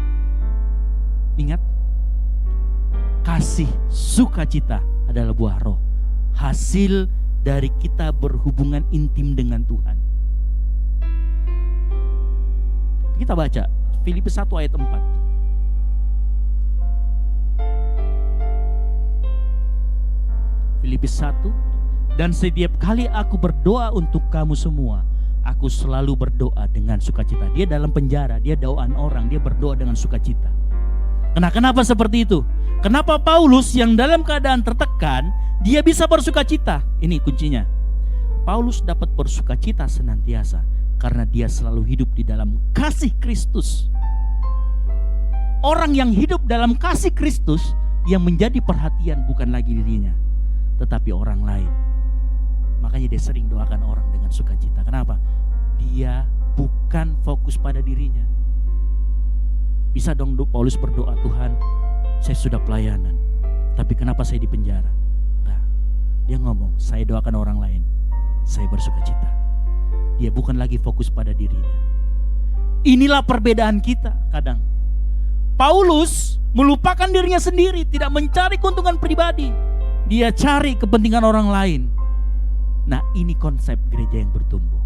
Ingat, kasih sukacita adalah buah roh, hasil dari kita berhubungan intim dengan Tuhan. Kita baca Filipi 1 ayat 4. Filipi 1, dan setiap kali aku berdoa untuk kamu semua, aku selalu berdoa dengan sukacita. Dia dalam penjara, dia doaan orang, dia berdoa dengan sukacita. Kenapa seperti itu? Kenapa Paulus yang dalam keadaan tertekan, dia bisa bersukacita? Ini kuncinya. Paulus dapat bersukacita senantiasa karena dia selalu hidup di dalam kasih Kristus. Orang yang hidup dalam kasih Kristus, yang menjadi perhatian bukan lagi dirinya, tetapi orang lain. Makanya dia sering doakan orang dengan sukacita. Kenapa? Dia bukan fokus pada dirinya. Bisa dong Paulus berdoa, Tuhan, saya sudah pelayanan, tapi kenapa saya di penjara? Nah, dia ngomong, saya doakan orang lain, saya bersukacita. Dia bukan lagi fokus pada dirinya. Inilah perbedaan kita kadang. Paulus melupakan dirinya sendiri, tidak mencari keuntungan pribadi. Dia cari kepentingan orang lain. Nah, ini konsep gereja yang bertumbuh.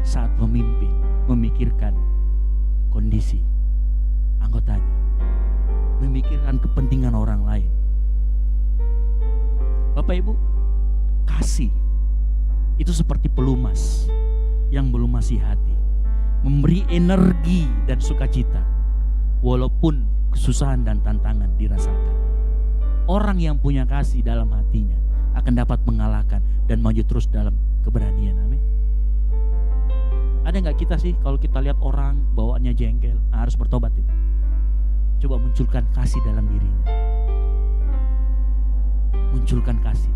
Saat memimpin, memikirkan kondisi anggotanya, memikirkan kepentingan orang lain. Bapak Ibu, kasih itu seperti pelumas yang melumasi hati, memberi energi dan sukacita walaupun kesusahan dan tantangan dirasakan. Orang yang punya kasih dalam hatinya akan dapat mengalahkan dan maju terus dalam keberanian. Amin. Ada nggak kita sih kalau kita lihat orang bawaannya jengkel, harus bertobat itu. Coba munculkan kasih dalam dirinya. Munculkan kasih.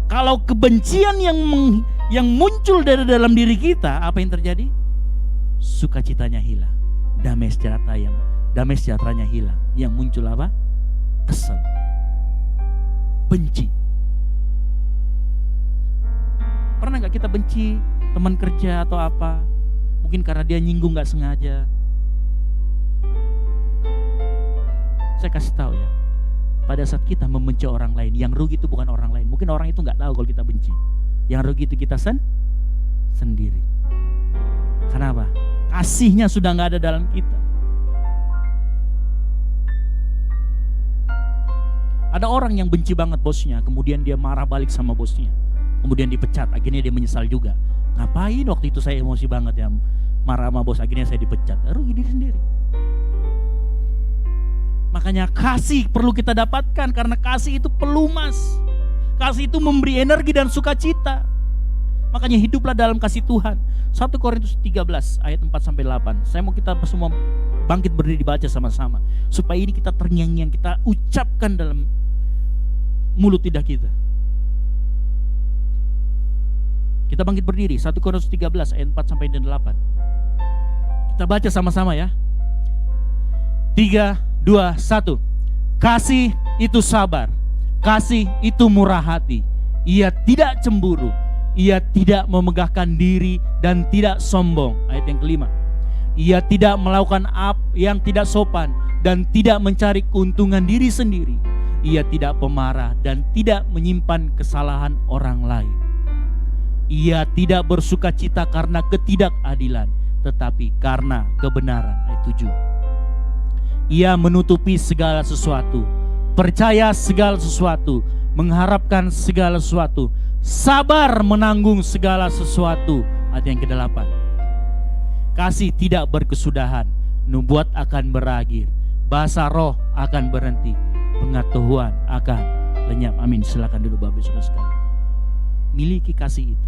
Kalau kebencian yang muncul dari dalam diri kita, apa yang terjadi? Sukacitanya hilang, damai sejahteranya hilang. Yang muncul apa? Kesel, benci. Pernah nggak kita benci teman kerja atau apa? Mungkin karena dia nyinggung nggak sengaja. Saya kasih tahu ya, pada saat kita membenci orang lain, yang rugi itu bukan orang lain. Mungkin orang itu nggak tahu kalau kita benci. Yang rugi itu kita sendiri. Kenapa? Kasihnya sudah nggak ada dalam kita. Ada orang yang benci banget bosnya, kemudian dia marah balik sama bosnya, kemudian dipecat, akhirnya dia menyesal juga. Ngapain waktu itu saya emosi banget ya, marah sama bos, akhirnya saya dipecat. Rugi diri sendiri. Makanya kasih perlu kita dapatkan, karena kasih itu pelumas. Kasih itu memberi energi dan sukacita. Makanya hiduplah dalam kasih Tuhan. 1 Korintus 13 ayat 4-8. Saya mau kita semua bangkit berdiri dibaca sama-sama, supaya ini kita terngiang-ngiang, kita ucapkan dalam mulut lidah kita. Kita bangkit berdiri, 1 Korintus 13 ayat 4-8. Kita baca sama-sama ya. 3, 2, 1. Kasih itu sabar, kasih itu murah hati. Ia tidak cemburu, ia tidak memegahkan diri dan tidak sombong. Ayat yang kelima. Ia tidak melakukan yang tidak sopan dan tidak mencari keuntungan diri sendiri. Ia tidak pemarah dan tidak menyimpan kesalahan orang lain. Ia tidak bersukacita karena ketidakadilan, tetapi karena kebenaran. Ayat 7. Ia menutupi segala sesuatu, percaya segala sesuatu, mengharapkan segala sesuatu, sabar menanggung segala sesuatu. Ayat yang ke-8. Kasih tidak berkesudahan, nubuat akan berakhir, bahasa roh akan berhenti, pengetahuan akan lenyap. Amin. Silakan dulu Bapak Ibu Saudara sekalian. Miliki kasih itu.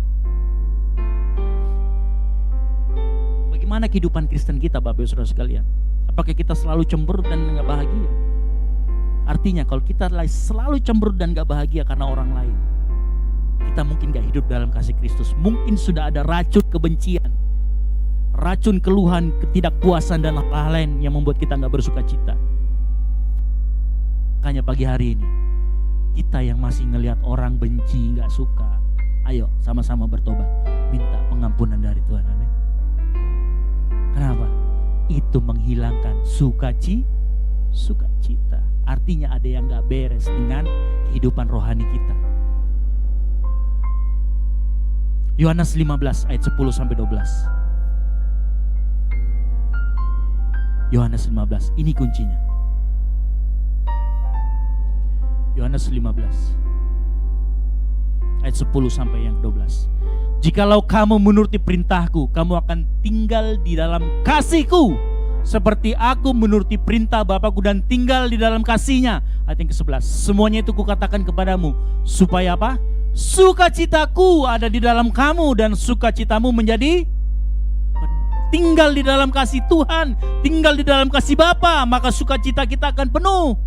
Bagaimana kehidupan Kristen kita Bapak Ibu Saudara sekalian? Apakah kita selalu cemberut dan gak bahagia? Artinya kalau kita selalu cemberut dan gak bahagia karena orang lain, kita mungkin gak hidup dalam kasih Kristus. Mungkin sudah ada racun kebencian, racun keluhan, ketidakpuasan dan hal lain yang membuat kita gak bersuka cita. Makanya pagi hari ini, kita yang masih ngelihat orang benci, gak suka, ayo sama-sama bertobat, minta pengampunan dari Tuhan. Amin. Kenapa? Itu menghilangkan sukacita. Artinya ada yang gak beres dengan kehidupan rohani kita. Yohanes 15 ayat 10-12. Yohanes 15, ini kuncinya. Yohanes 15 ayat 10 sampai yang 12. Jikalau kamu menuruti perintahku, kamu akan tinggal di dalam kasihku, seperti aku menuruti perintah Bapakku dan tinggal di dalam kasihnya. Ayat yang ke-11. Semuanya itu kukatakan kepadamu, supaya apa? Sukacitaku ada di dalam kamu dan sukacitamu menjadi penuh. Tinggal di dalam kasih Tuhan, tinggal di dalam kasih Bapa, maka sukacita kita akan penuh.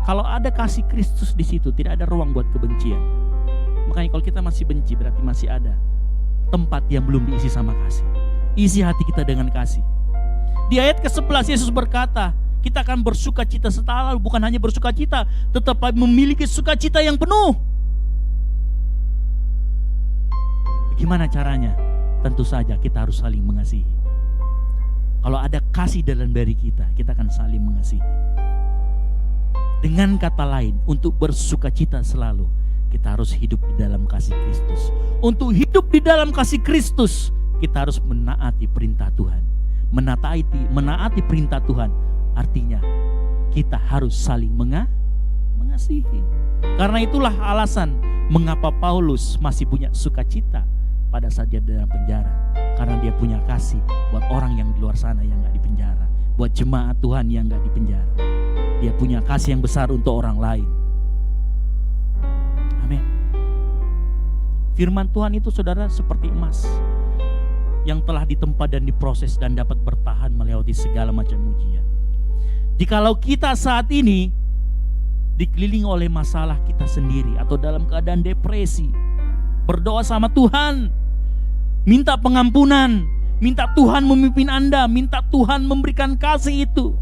Kalau ada kasih Kristus di situ, tidak ada ruang buat kebencian. Makanya kalau kita masih benci, berarti masih ada tempat yang belum diisi sama kasih. Isi hati kita dengan kasih. Di ayat ke-11 Yesus berkata, kita akan bersukacita selalu, bukan hanya bersukacita, tetapi memiliki sukacita yang penuh. Bagaimana caranya? Tentu saja kita harus saling mengasihi. Kalau ada kasih dalam diri kita, kita akan saling mengasihi. Dengan kata lain, untuk bersukacita selalu, kita harus hidup di dalam kasih Kristus. Untuk hidup di dalam kasih Kristus, kita harus menaati perintah Tuhan. Menaati perintah Tuhan artinya kita harus saling mengasihi. Karena itulah alasan mengapa Paulus masih punya sukacita pada saat dia dalam penjara. Karena dia punya kasih buat orang yang di luar sana yang gak di penjara, buat jemaat Tuhan yang gak di penjara. Dia punya kasih yang besar untuk orang lain. Amin. Firman Tuhan itu saudara seperti emas yang telah ditempa dan diproses dan dapat bertahan melewati segala macam ujian. Jikalau kita saat ini dikelilingi oleh masalah kita sendiri atau dalam keadaan depresi, berdoa sama Tuhan, minta pengampunan, minta Tuhan memimpin Anda, minta Tuhan memberikan kasih itu.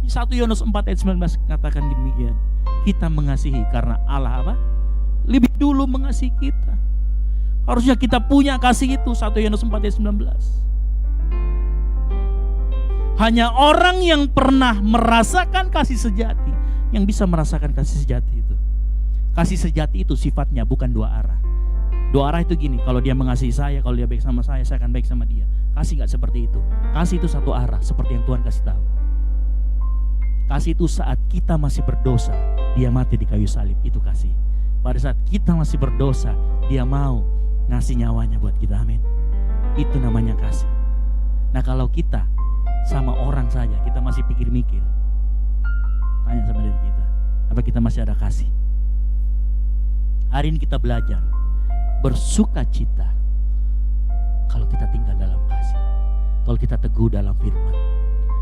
1 Yohanes 4 ayat 19 katakan demikian. Kita mengasihi karena Allah apa? Lebih dulu mengasihi kita. Harusnya kita punya kasih itu. 1 Yohanes 4 ayat 19. Hanya orang yang pernah merasakan kasih sejati yang bisa merasakan kasih sejati itu. Kasih sejati itu sifatnya bukan dua arah. Dua arah itu gini, kalau dia mengasihi saya, kalau dia baik sama saya akan baik sama dia. Kasih gak seperti itu. Kasih itu satu arah, seperti yang Tuhan kasih tahu. Kasih itu saat kita masih berdosa, dia mati di kayu salib, itu kasih. Pada saat kita masih berdosa, dia mau ngasih nyawanya buat kita, amin. Itu namanya kasih. Nah kalau kita sama orang saja, kita masih pikir-mikir, tanya sama diri kita, apa kita masih ada kasih? Hari ini kita belajar bersuka cita kalau kita tinggal dalam kasih, kalau kita teguh dalam firman,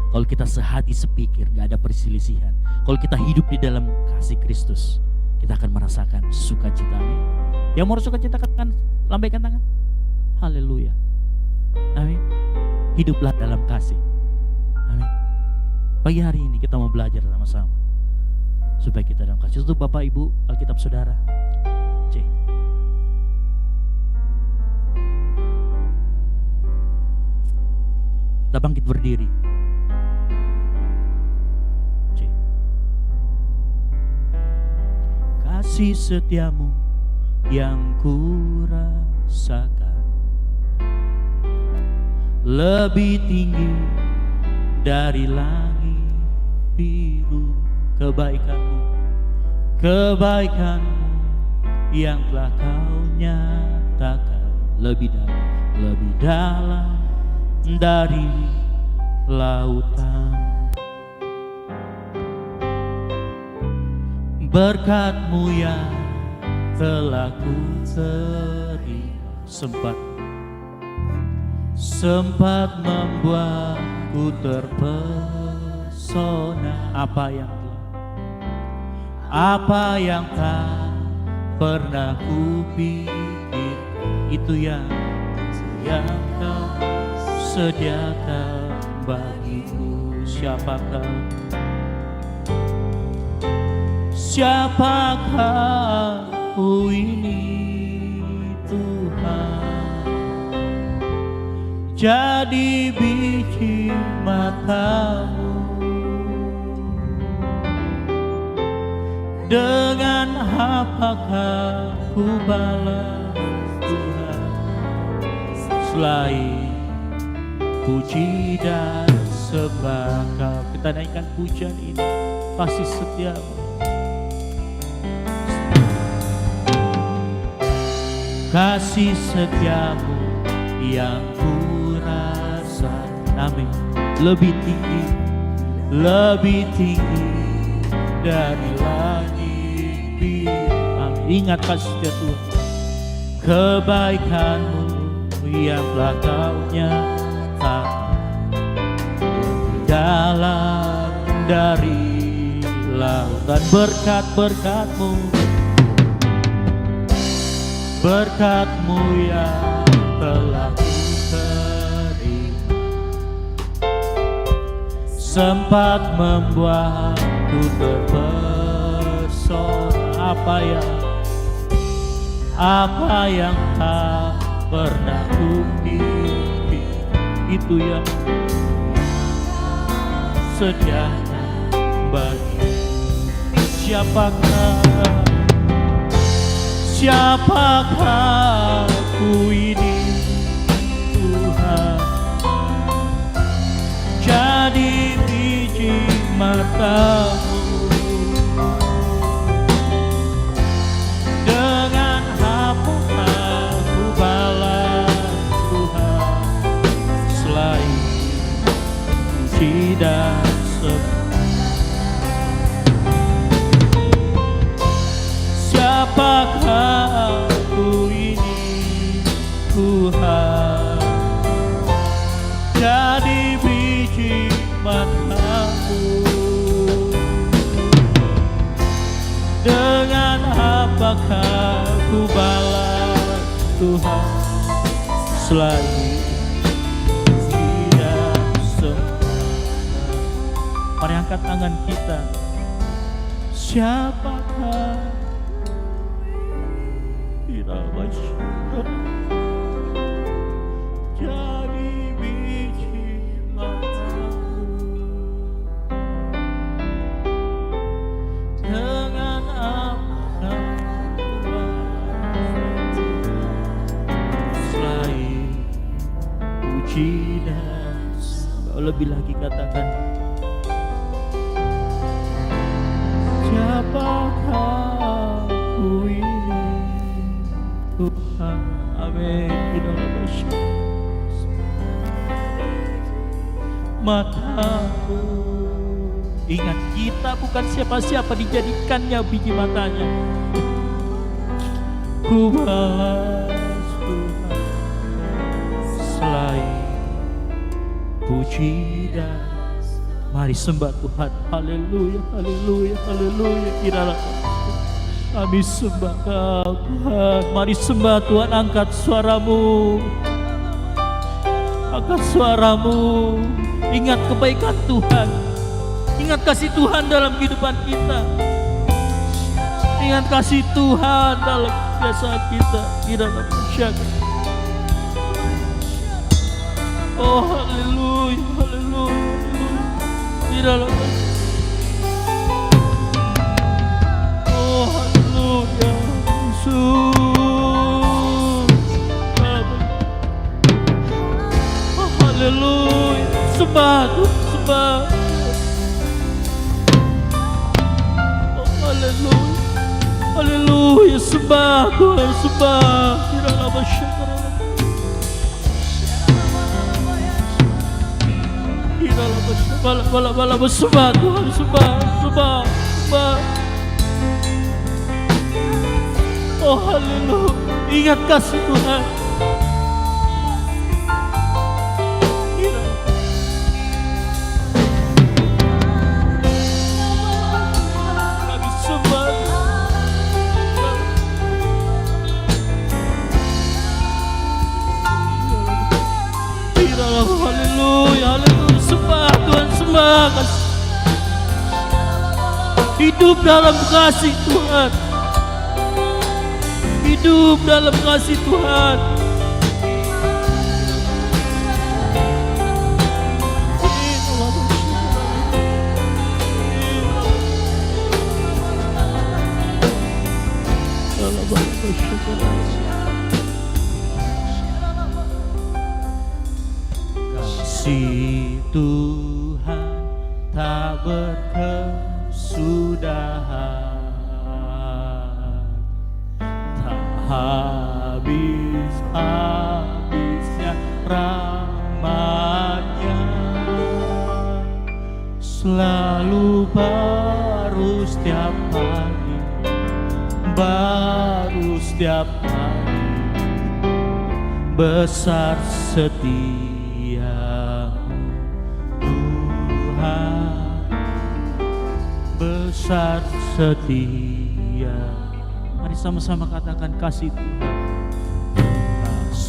kalau kita sehati sepikir, gak ada perselisihan, kalau kita hidup di dalam kasih Kristus, kita akan merasakan sukacita. Amin. Yang mau sukacita katakan, lambaikan tangan. Haleluya. Amin. Hiduplah dalam kasih. Amin. Pagi hari ini kita mau belajar sama-sama supaya kita dalam kasih. Untuk Bapak Ibu Alkitab Saudara C. Kita bangkit berdiri. C. Kasih setiamu yang kurasakan lebih tinggi dari langit biru. Kebaikanmu yang telah kau nyatakan lebih dalam dari lautan. Berkat-Mu yang telah ku terima sempat membuatku terpesona. Apa yang tak pernah kupikir, itu yang kau sediakan bagiku. Siapakah aku ini Tuhan? Jadi biji mata-Mu. Dengan apakah ku balas Tuhan selain puji dan sembah Kau? Kita naikkan pujian ini, kasih setiamu. kasih setiamu yang ku rasa. Amin. Lebih tinggi dari langit bintang. Ingat kasih setia Tuhan, kebaikanmu yang telah kau nyatakan dalam dari lautan. Berkat-berkatmu yang telah ku terima, sempat membuatku terpesona. Apa yang tak pernah ku mimpi, itu yang sediakan bagi. Siapakah aku ini Tuhan, jadi biji matamu. Dengan apa aku balas Tuhan, selain puji dan sembah. Siapakah aku ini Tuhan, jadi biji matamu. Dengan apakah ku balas Tuhan, selain tidak sempurna. Mari angkat tangan kita. Siapakah jadi biji matamu. Dengan apa selain puji dan sembah. Lebih lagi katakan, siapakah aku ini Tuhan. Amin. Matamu, ingat kita bukan siapa-siapa, dijadikannya biji matanya. Ku balas Tuhan, selain puji dan mari sembah Tuhan. Haleluya, haleluya, haleluya. Kiralah kami sembah Kau Tuhan. Mari sembah Tuhan, angkat suaramu. Angkat suaramu. Ingat kebaikan Tuhan. Ingat kasih Tuhan dalam kehidupan kita. Ingat kasih Tuhan dalam kebiasaan kita. Di dalam masyarakat. Oh haleluya, haleluya, haleluya. Di dalam Yesus. Oh, haleluya. Sembah Tuhan, sembah. Oh, haleluya. Haleluya, sembah Tuhan, sembah. Kiralah masyarakat. Kiralah masyarakat. Bala sembah Tuhan, sembah, sembah, sembah. Oh haleluya, ingat kasih Tuhan. Kami sembah. Haleluya, haleluya, sembah Tuhan, sembah kasih. Hidup dalam kasih Tuhan. Hidup dalam kasih Tuhan. Kasih Tuhan tak berkesudahan, tak habis-habisnya rahmat-Nya, selalu baru setiap pagi, baru setiap hari, besar setia Tuhan, besar setia. Mari sama-sama katakan kasih Tuhan.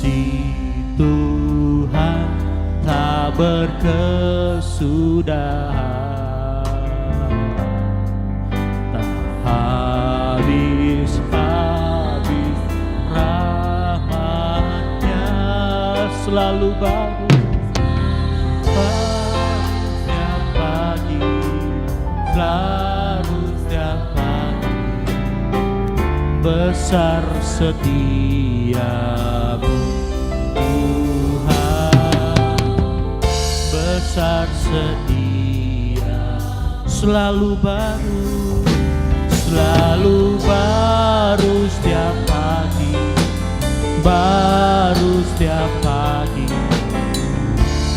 Kasih Tuhan tak berkesudahan, tak habis-habis rahmat-Nya, selalu baru setiap pagi, selalu setiap pagi, besar setiamu Tuhan, besar setia, selalu baru setiap pagi, baru setiap pagi,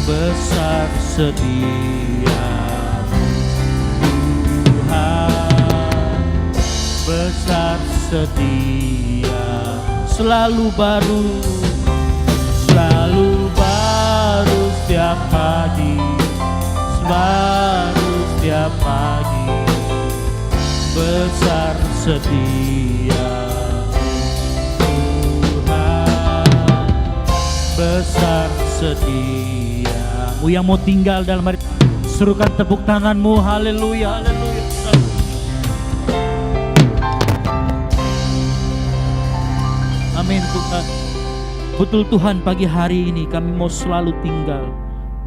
besar setiamu Tuhan, besar setia, selalu baru setiap pagi, baru setiap pagi, besar setia Tuhan, besar setia-Mu. Yang mau tinggal dalam hari, serukan tepuk tanganmu, haleluya, haleluya. Amin Tuhan. Betul Tuhan, pagi hari ini kami mau selalu tinggal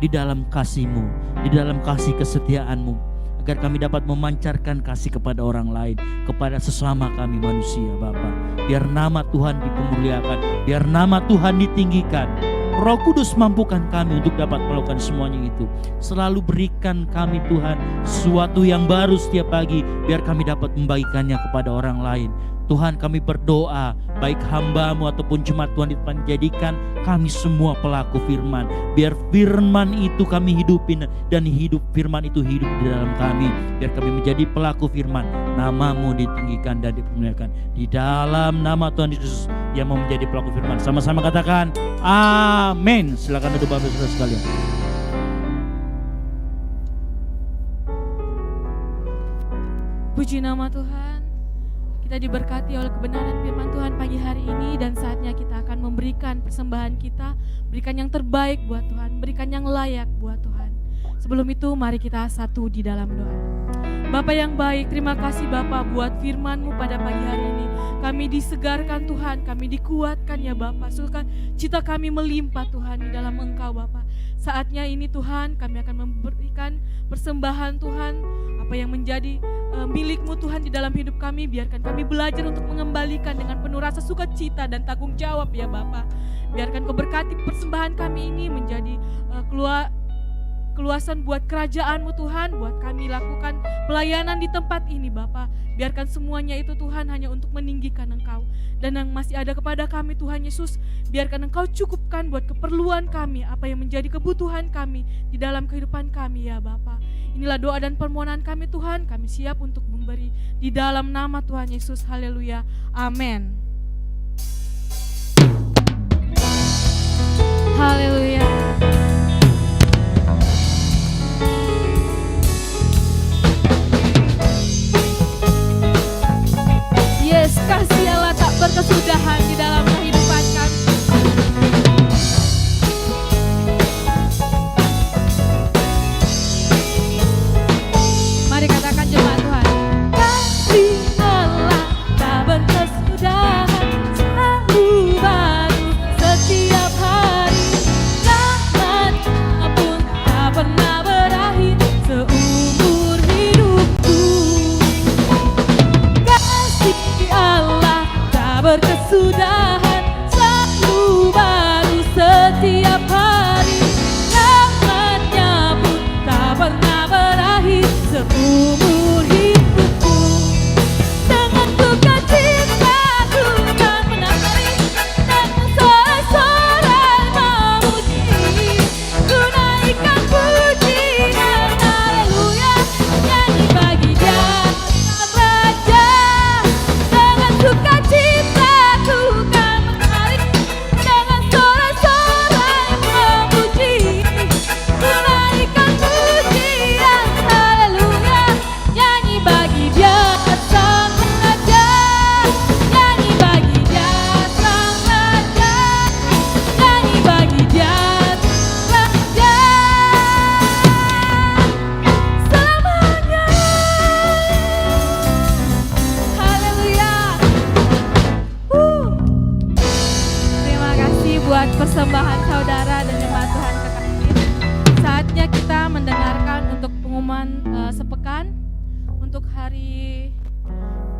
di dalam kasih-Mu, di dalam kasih kesetiaan-Mu, agar kami dapat memancarkan kasih kepada orang lain, kepada sesama kami manusia Bapa. Biar nama Tuhan dipemuliakan, biar nama Tuhan ditinggikan. Roh Kudus mampukan kami untuk dapat melakukan semuanya itu. Selalu berikan kami Tuhan sesuatu yang baru setiap pagi, biar kami dapat membagikannya kepada orang lain. Tuhan, kami berdoa, baik hamba-Mu ataupun jemaat Tuhan, jadikan kami semua pelaku firman. Biar firman itu kami hidupin, dan firman itu hidup di dalam kami. Biar kami menjadi pelaku firman, nama-Mu ditinggikan dan dipermuliakan. Di dalam nama Tuhan Yesus yang mau menjadi pelaku firman. Sama-sama katakan, amin. Silakan duduk Bapak Saudara sekalian. Puji nama Tuhan. Kita diberkati oleh kebenaran firman Tuhan pagi hari ini, dan saatnya kita akan memberikan persembahan kita, berikan yang terbaik buat Tuhan, berikan yang layak buat Tuhan. Sebelum itu mari kita satu di dalam doa. Bapa yang baik, terima kasih Bapa buat firman-Mu pada pagi hari ini. Kami disegarkan Tuhan, kami dikuatkan ya Bapa. Cita kami melimpah Tuhan di dalam Engkau Bapa. Saatnya ini Tuhan, kami akan memberikan persembahan Tuhan, apa yang menjadi milik-Mu Tuhan di dalam hidup kami. Biarkan kami belajar untuk mengembalikan dengan penuh rasa sukacita dan tanggung jawab ya Bapa. Biarkan Kau berkati persembahan kami ini menjadi keluasan buat kerajaan-Mu Tuhan, buat kami lakukan pelayanan di tempat ini Bapa. Biarkan semuanya itu Tuhan hanya untuk meninggikan Engkau. Dan yang masih ada kepada kami Tuhan Yesus, biarkan Engkau cukupkan buat keperluan kami, apa yang menjadi kebutuhan kami di dalam kehidupan kami ya Bapa. Inilah doa dan permohonan kami Tuhan, kami siap untuk memberi di dalam nama Tuhan Yesus, haleluya, amin. Haleluya. Yes, kasih Allah tak berkesudahan di dalam kehidupan kami. Mari katakan jemaat Tuhan. Kasih Allah tak berkesudahan, selalu baru setiap hari.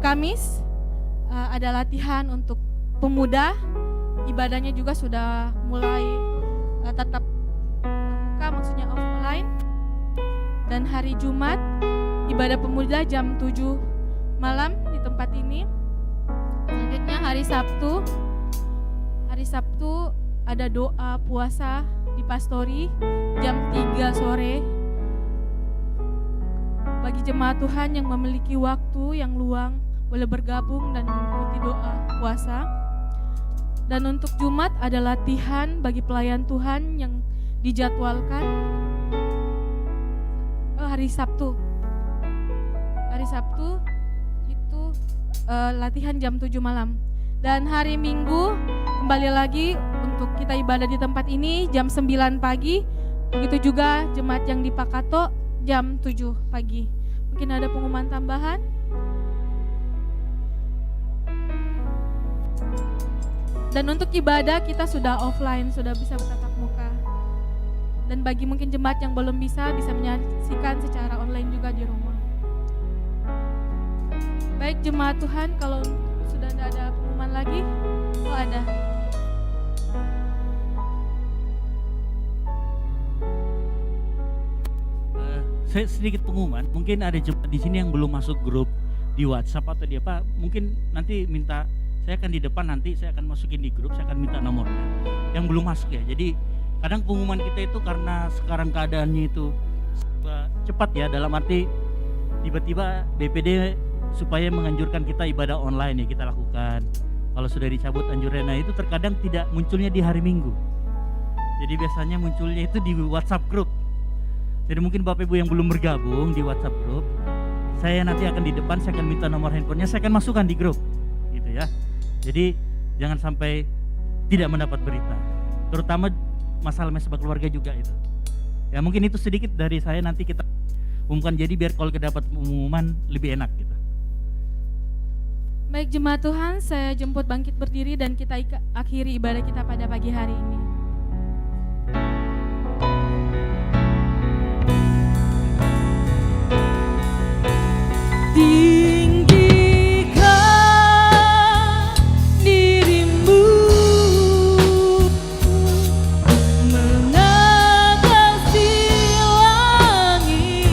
Kamis ada latihan untuk pemuda. Ibadahnya juga sudah mulai tatap muka, maksudnya offline. Dan hari Jumat ibadah pemuda jam 7 malam di tempat ini. Selanjutnya hari Sabtu. Hari Sabtu ada doa puasa di pastori jam 3 sore. Bagi jemaat Tuhan yang memiliki waktu yang luang boleh bergabung dan mengikuti doa puasa. Dan untuk Jumat ada latihan bagi pelayan Tuhan yang dijadwalkan hari Sabtu. Hari Sabtu itu latihan jam 7 malam. Dan hari Minggu kembali lagi untuk kita ibadah di tempat ini jam 9 pagi. Begitu juga jemaat yang di Pakato jam 7 pagi. Mungkin ada pengumuman tambahan? Dan untuk ibadah kita sudah offline, sudah bisa bertatap muka. Dan bagi mungkin jemaat yang belum bisa menyaksikan secara online juga di rumah. Baik jemaat Tuhan, kalau sudah tidak ada pengumuman lagi, ada. Saya sedikit pengumuman, mungkin ada jemaat di sini yang belum masuk grup di WhatsApp atau di apa, mungkin nanti minta, saya akan di depan nanti saya akan masukin di grup, saya akan minta nomornya yang belum masuk ya. Jadi kadang pengumuman kita itu karena sekarang keadaannya itu cepat ya, dalam arti tiba-tiba BPD supaya menganjurkan kita ibadah online ya kita lakukan. Kalau sudah dicabut anjurannya itu terkadang tidak munculnya di hari Minggu. Jadi biasanya munculnya itu di WhatsApp group. Jadi mungkin Bapak Ibu yang belum bergabung di WhatsApp group, saya nanti akan di depan, saya akan minta nomor handphonenya, saya akan masukkan di grup, gitu ya. Jadi jangan sampai tidak mendapat berita, terutama masalah mesbah keluarga juga itu. Ya mungkin itu sedikit dari saya, nanti kita umumkan, jadi biar kalau kita dapat pengumuman lebih enak gitu. Baik jemaat Tuhan, saya jemput bangkit berdiri dan kita akhiri ibadah kita pada pagi hari ini. Tinggikan dirimu mengatasi langit,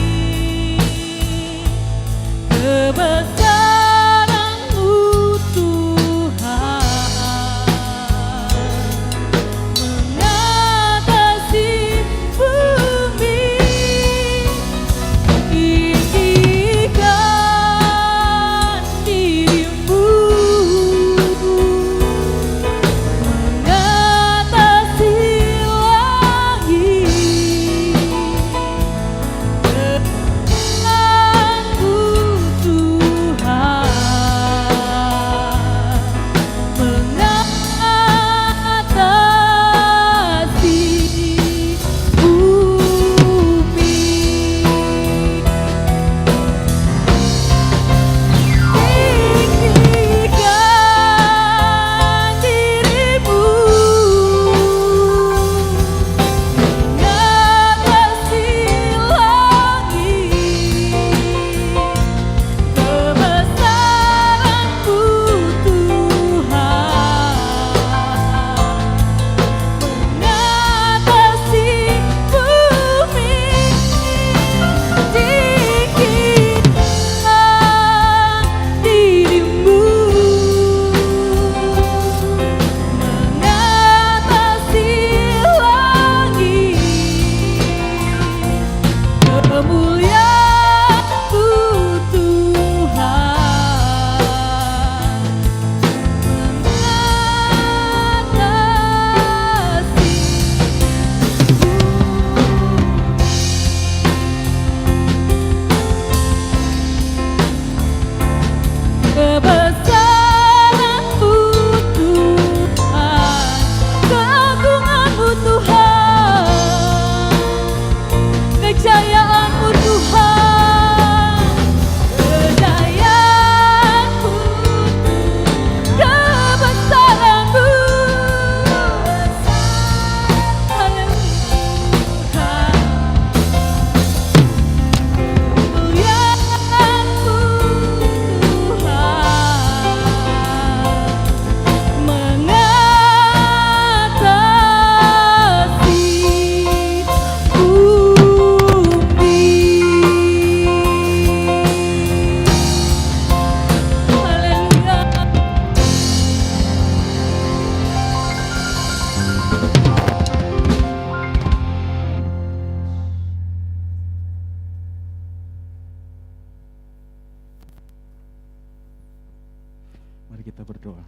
kebesaran-Mu Tuhan mengatasi bumi. Tinggikan kita berdoa.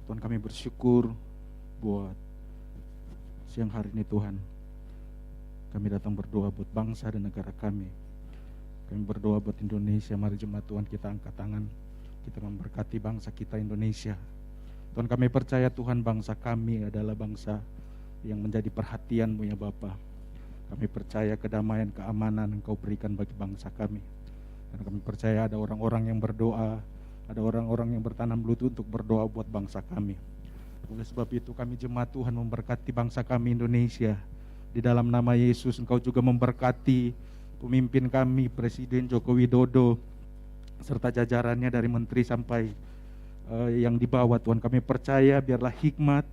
Tuhan, kami bersyukur buat siang hari ini Tuhan. Kami datang berdoa buat bangsa dan negara kami. Kami berdoa buat Indonesia. Mari jemaat Tuhan kita angkat tangan. Kita memberkati bangsa kita Indonesia. Tuhan, kami percaya Tuhan bangsa kami adalah bangsa yang menjadi perhatian-Mu ya Bapa. Kami percaya kedamaian, keamanan Engkau berikan bagi bangsa kami. Dan kami percaya ada orang-orang yang berdoa, ada orang-orang yang bertanam lutut untuk berdoa buat bangsa kami. Oleh sebab itu kami jemaat Tuhan memberkati bangsa kami Indonesia. Di dalam nama Yesus Engkau juga memberkati pemimpin kami, Presiden Joko Widodo, serta jajarannya dari menteri sampai yang di bawah Tuhan. Kami percaya biarlah hikmat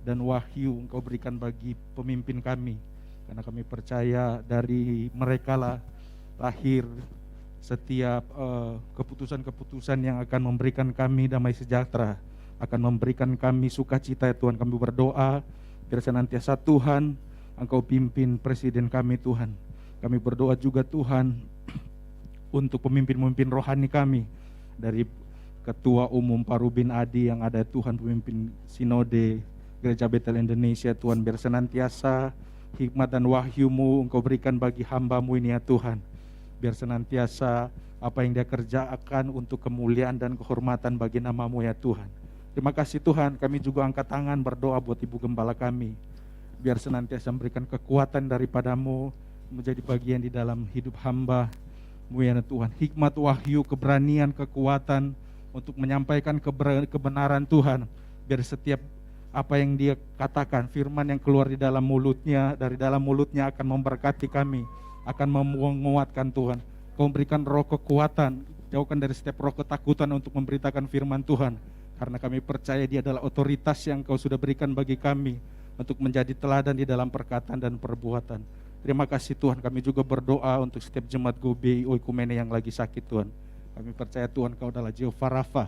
dan wahyu Engkau berikan bagi pemimpin kami. Karena kami percaya dari mereka lah lahir setiap keputusan-keputusan yang akan memberikan kami damai sejahtera, akan memberikan kami sukacita ya Tuhan. Kami berdoa biar senantiasa Tuhan Engkau pimpin presiden kami Tuhan. Kami berdoa juga Tuhan untuk pemimpin-pemimpin rohani kami, dari Ketua Umum Parubin Adi yang ada Tuhan, pemimpin Sinode Gereja Betel Indonesia Tuhan, biar senantiasa hikmat dan wahyu-Mu Engkau berikan bagi hamba-Mu ini ya Tuhan. Biar senantiasa apa yang dia kerjakan untuk kemuliaan dan kehormatan bagi nama-Mu ya Tuhan. Terima kasih Tuhan, kami juga angkat tangan berdoa buat Ibu Gembala kami. Biar senantiasa memberikan kekuatan daripada-Mu menjadi bagian di dalam hidup hamba-Mu ya Tuhan. Hikmat, wahyu, keberanian, kekuatan untuk menyampaikan kebenaran Tuhan. Biar setiap apa yang dia katakan, firman yang keluar di dalam mulutnya, dari dalam mulutnya akan memberkati kami, akan menguatkan Tuhan. Kau memberikan roh kekuatan, jauhkan dari setiap roh ketakutan untuk memberitakan firman Tuhan. Karena kami percaya dia adalah otoritas yang Kau sudah berikan bagi kami untuk menjadi teladan di dalam perkataan dan perbuatan. Terima kasih Tuhan, kami juga berdoa untuk setiap jemaat GOBI Oikumene yang lagi sakit Tuhan. Kami percaya Tuhan Kau adalah Jehovah Rafa,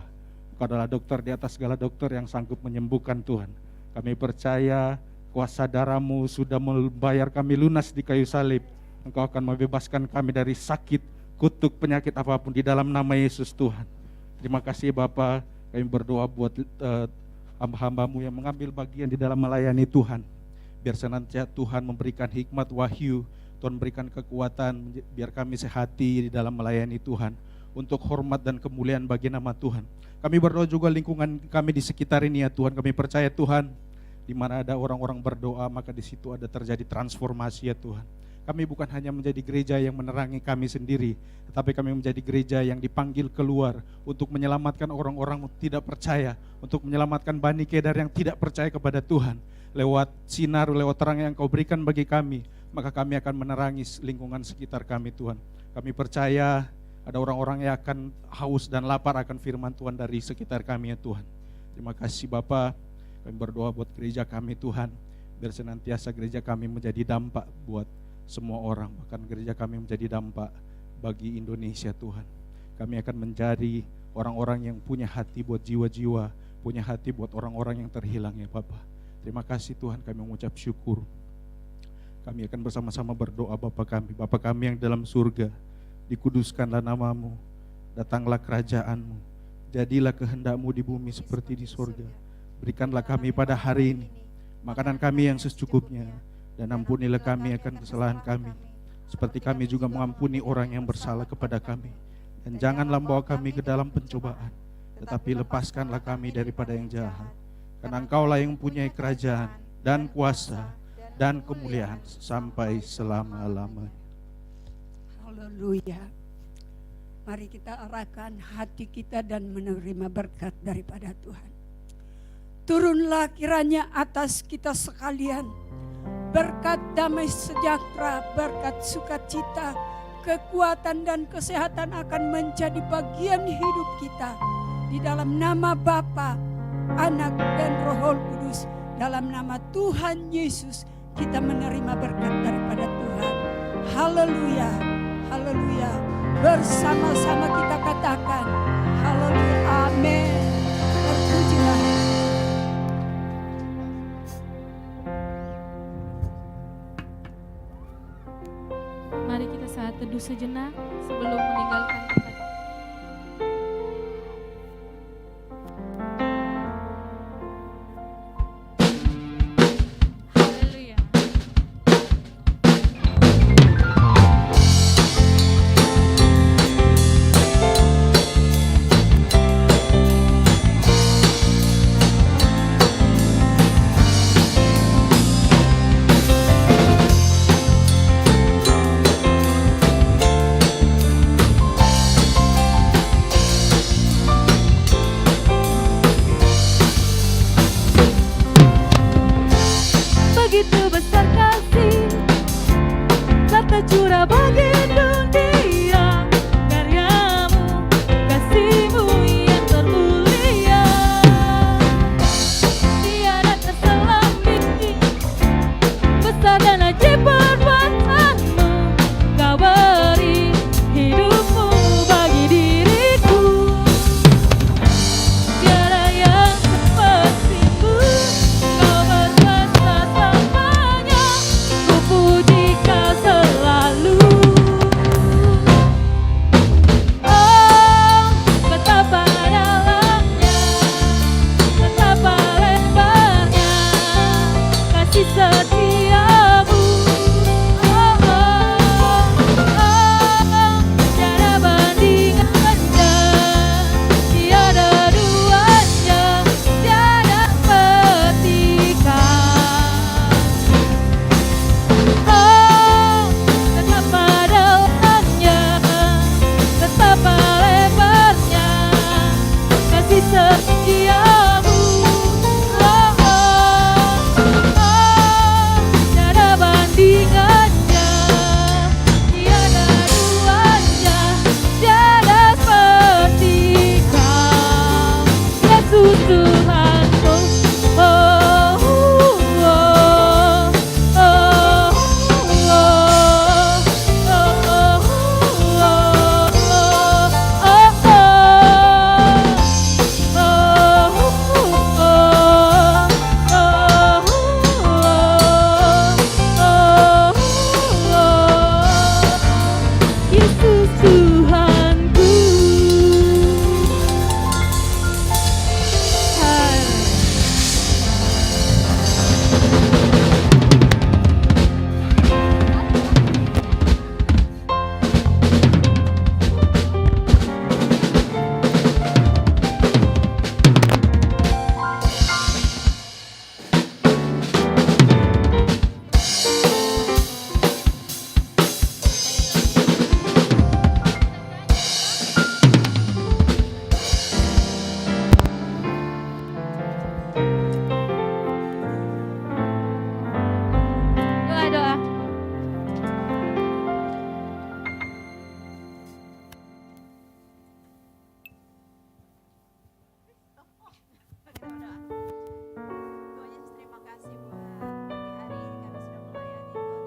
Kau adalah dokter di atas segala dokter yang sanggup menyembuhkan Tuhan. Kami percaya kuasa darah-Mu sudah membayar kami lunas di kayu salib. Engkau akan membebaskan kami dari sakit, kutuk, penyakit apapun di dalam nama Yesus Tuhan. Terima kasih Bapa, kami berdoa buat hamba-hamba-Mu yang mengambil bagian di dalam melayani Tuhan. Biar senantiasa Tuhan memberikan hikmat, wahyu, Tuhan berikan kekuatan, biar kami sehati di dalam melayani Tuhan, untuk hormat dan kemuliaan bagi nama Tuhan. Kami berdoa juga lingkungan kami di sekitar ini ya Tuhan. Kami percaya Tuhan, di mana ada orang-orang berdoa, maka di situ ada terjadi transformasi ya Tuhan. Kami bukan hanya menjadi gereja yang menerangi kami sendiri, tetapi kami menjadi gereja yang dipanggil keluar untuk menyelamatkan orang-orang tidak percaya, untuk menyelamatkan Bani Kedar yang tidak percaya kepada Tuhan. Lewat sinar, lewat terang yang Kau berikan bagi kami, maka kami akan menerangi lingkungan sekitar kami Tuhan. Kami percaya ada orang-orang yang akan haus dan lapar akan firman Tuhan dari sekitar kami ya Tuhan. Terima kasih Bapa. Kami berdoa buat gereja kami Tuhan, biar senantiasa gereja kami menjadi dampak buat semua orang, bahkan gereja kami menjadi dampak bagi Indonesia Tuhan. Kami akan menjadi orang-orang yang punya hati buat jiwa-jiwa, punya hati buat orang-orang yang terhilang ya Bapa. Terima kasih Tuhan, kami mengucap syukur. Kami akan bersama-sama berdoa Bapa kami yang dalam surga, dikuduskanlah nama-Mu, datanglah kerajaan-Mu, jadilah kehendak-Mu di bumi seperti di surga. Berikanlah kami pada hari ini makanan kami yang secukupnya, dan ampunilah kami akan kesalahan kami, seperti kami juga mengampuni orang yang bersalah kepada kami. Dan janganlah bawa kami ke dalam pencobaan, tetapi lepaskanlah kami daripada yang jahat. Karena Engkaulah yang mempunyai kerajaan dan kuasa dan kemuliaan sampai selama-lamanya. Haleluya. Mari kita arahkan hati kita dan menerima berkat daripada Tuhan. Turunlah kiranya atas kita sekalian berkat damai sejahtera, berkat sukacita, kekuatan dan kesehatan akan menjadi bagian hidup kita. Di dalam nama Bapa, Anak dan Roh Kudus, dalam nama Tuhan Yesus, kita menerima berkat daripada Tuhan. Haleluya, haleluya. Bersama-sama kita katakan, haleluya, amin. Terpujilah. Mari kita saat teduh sejenak sebelum meninggalkan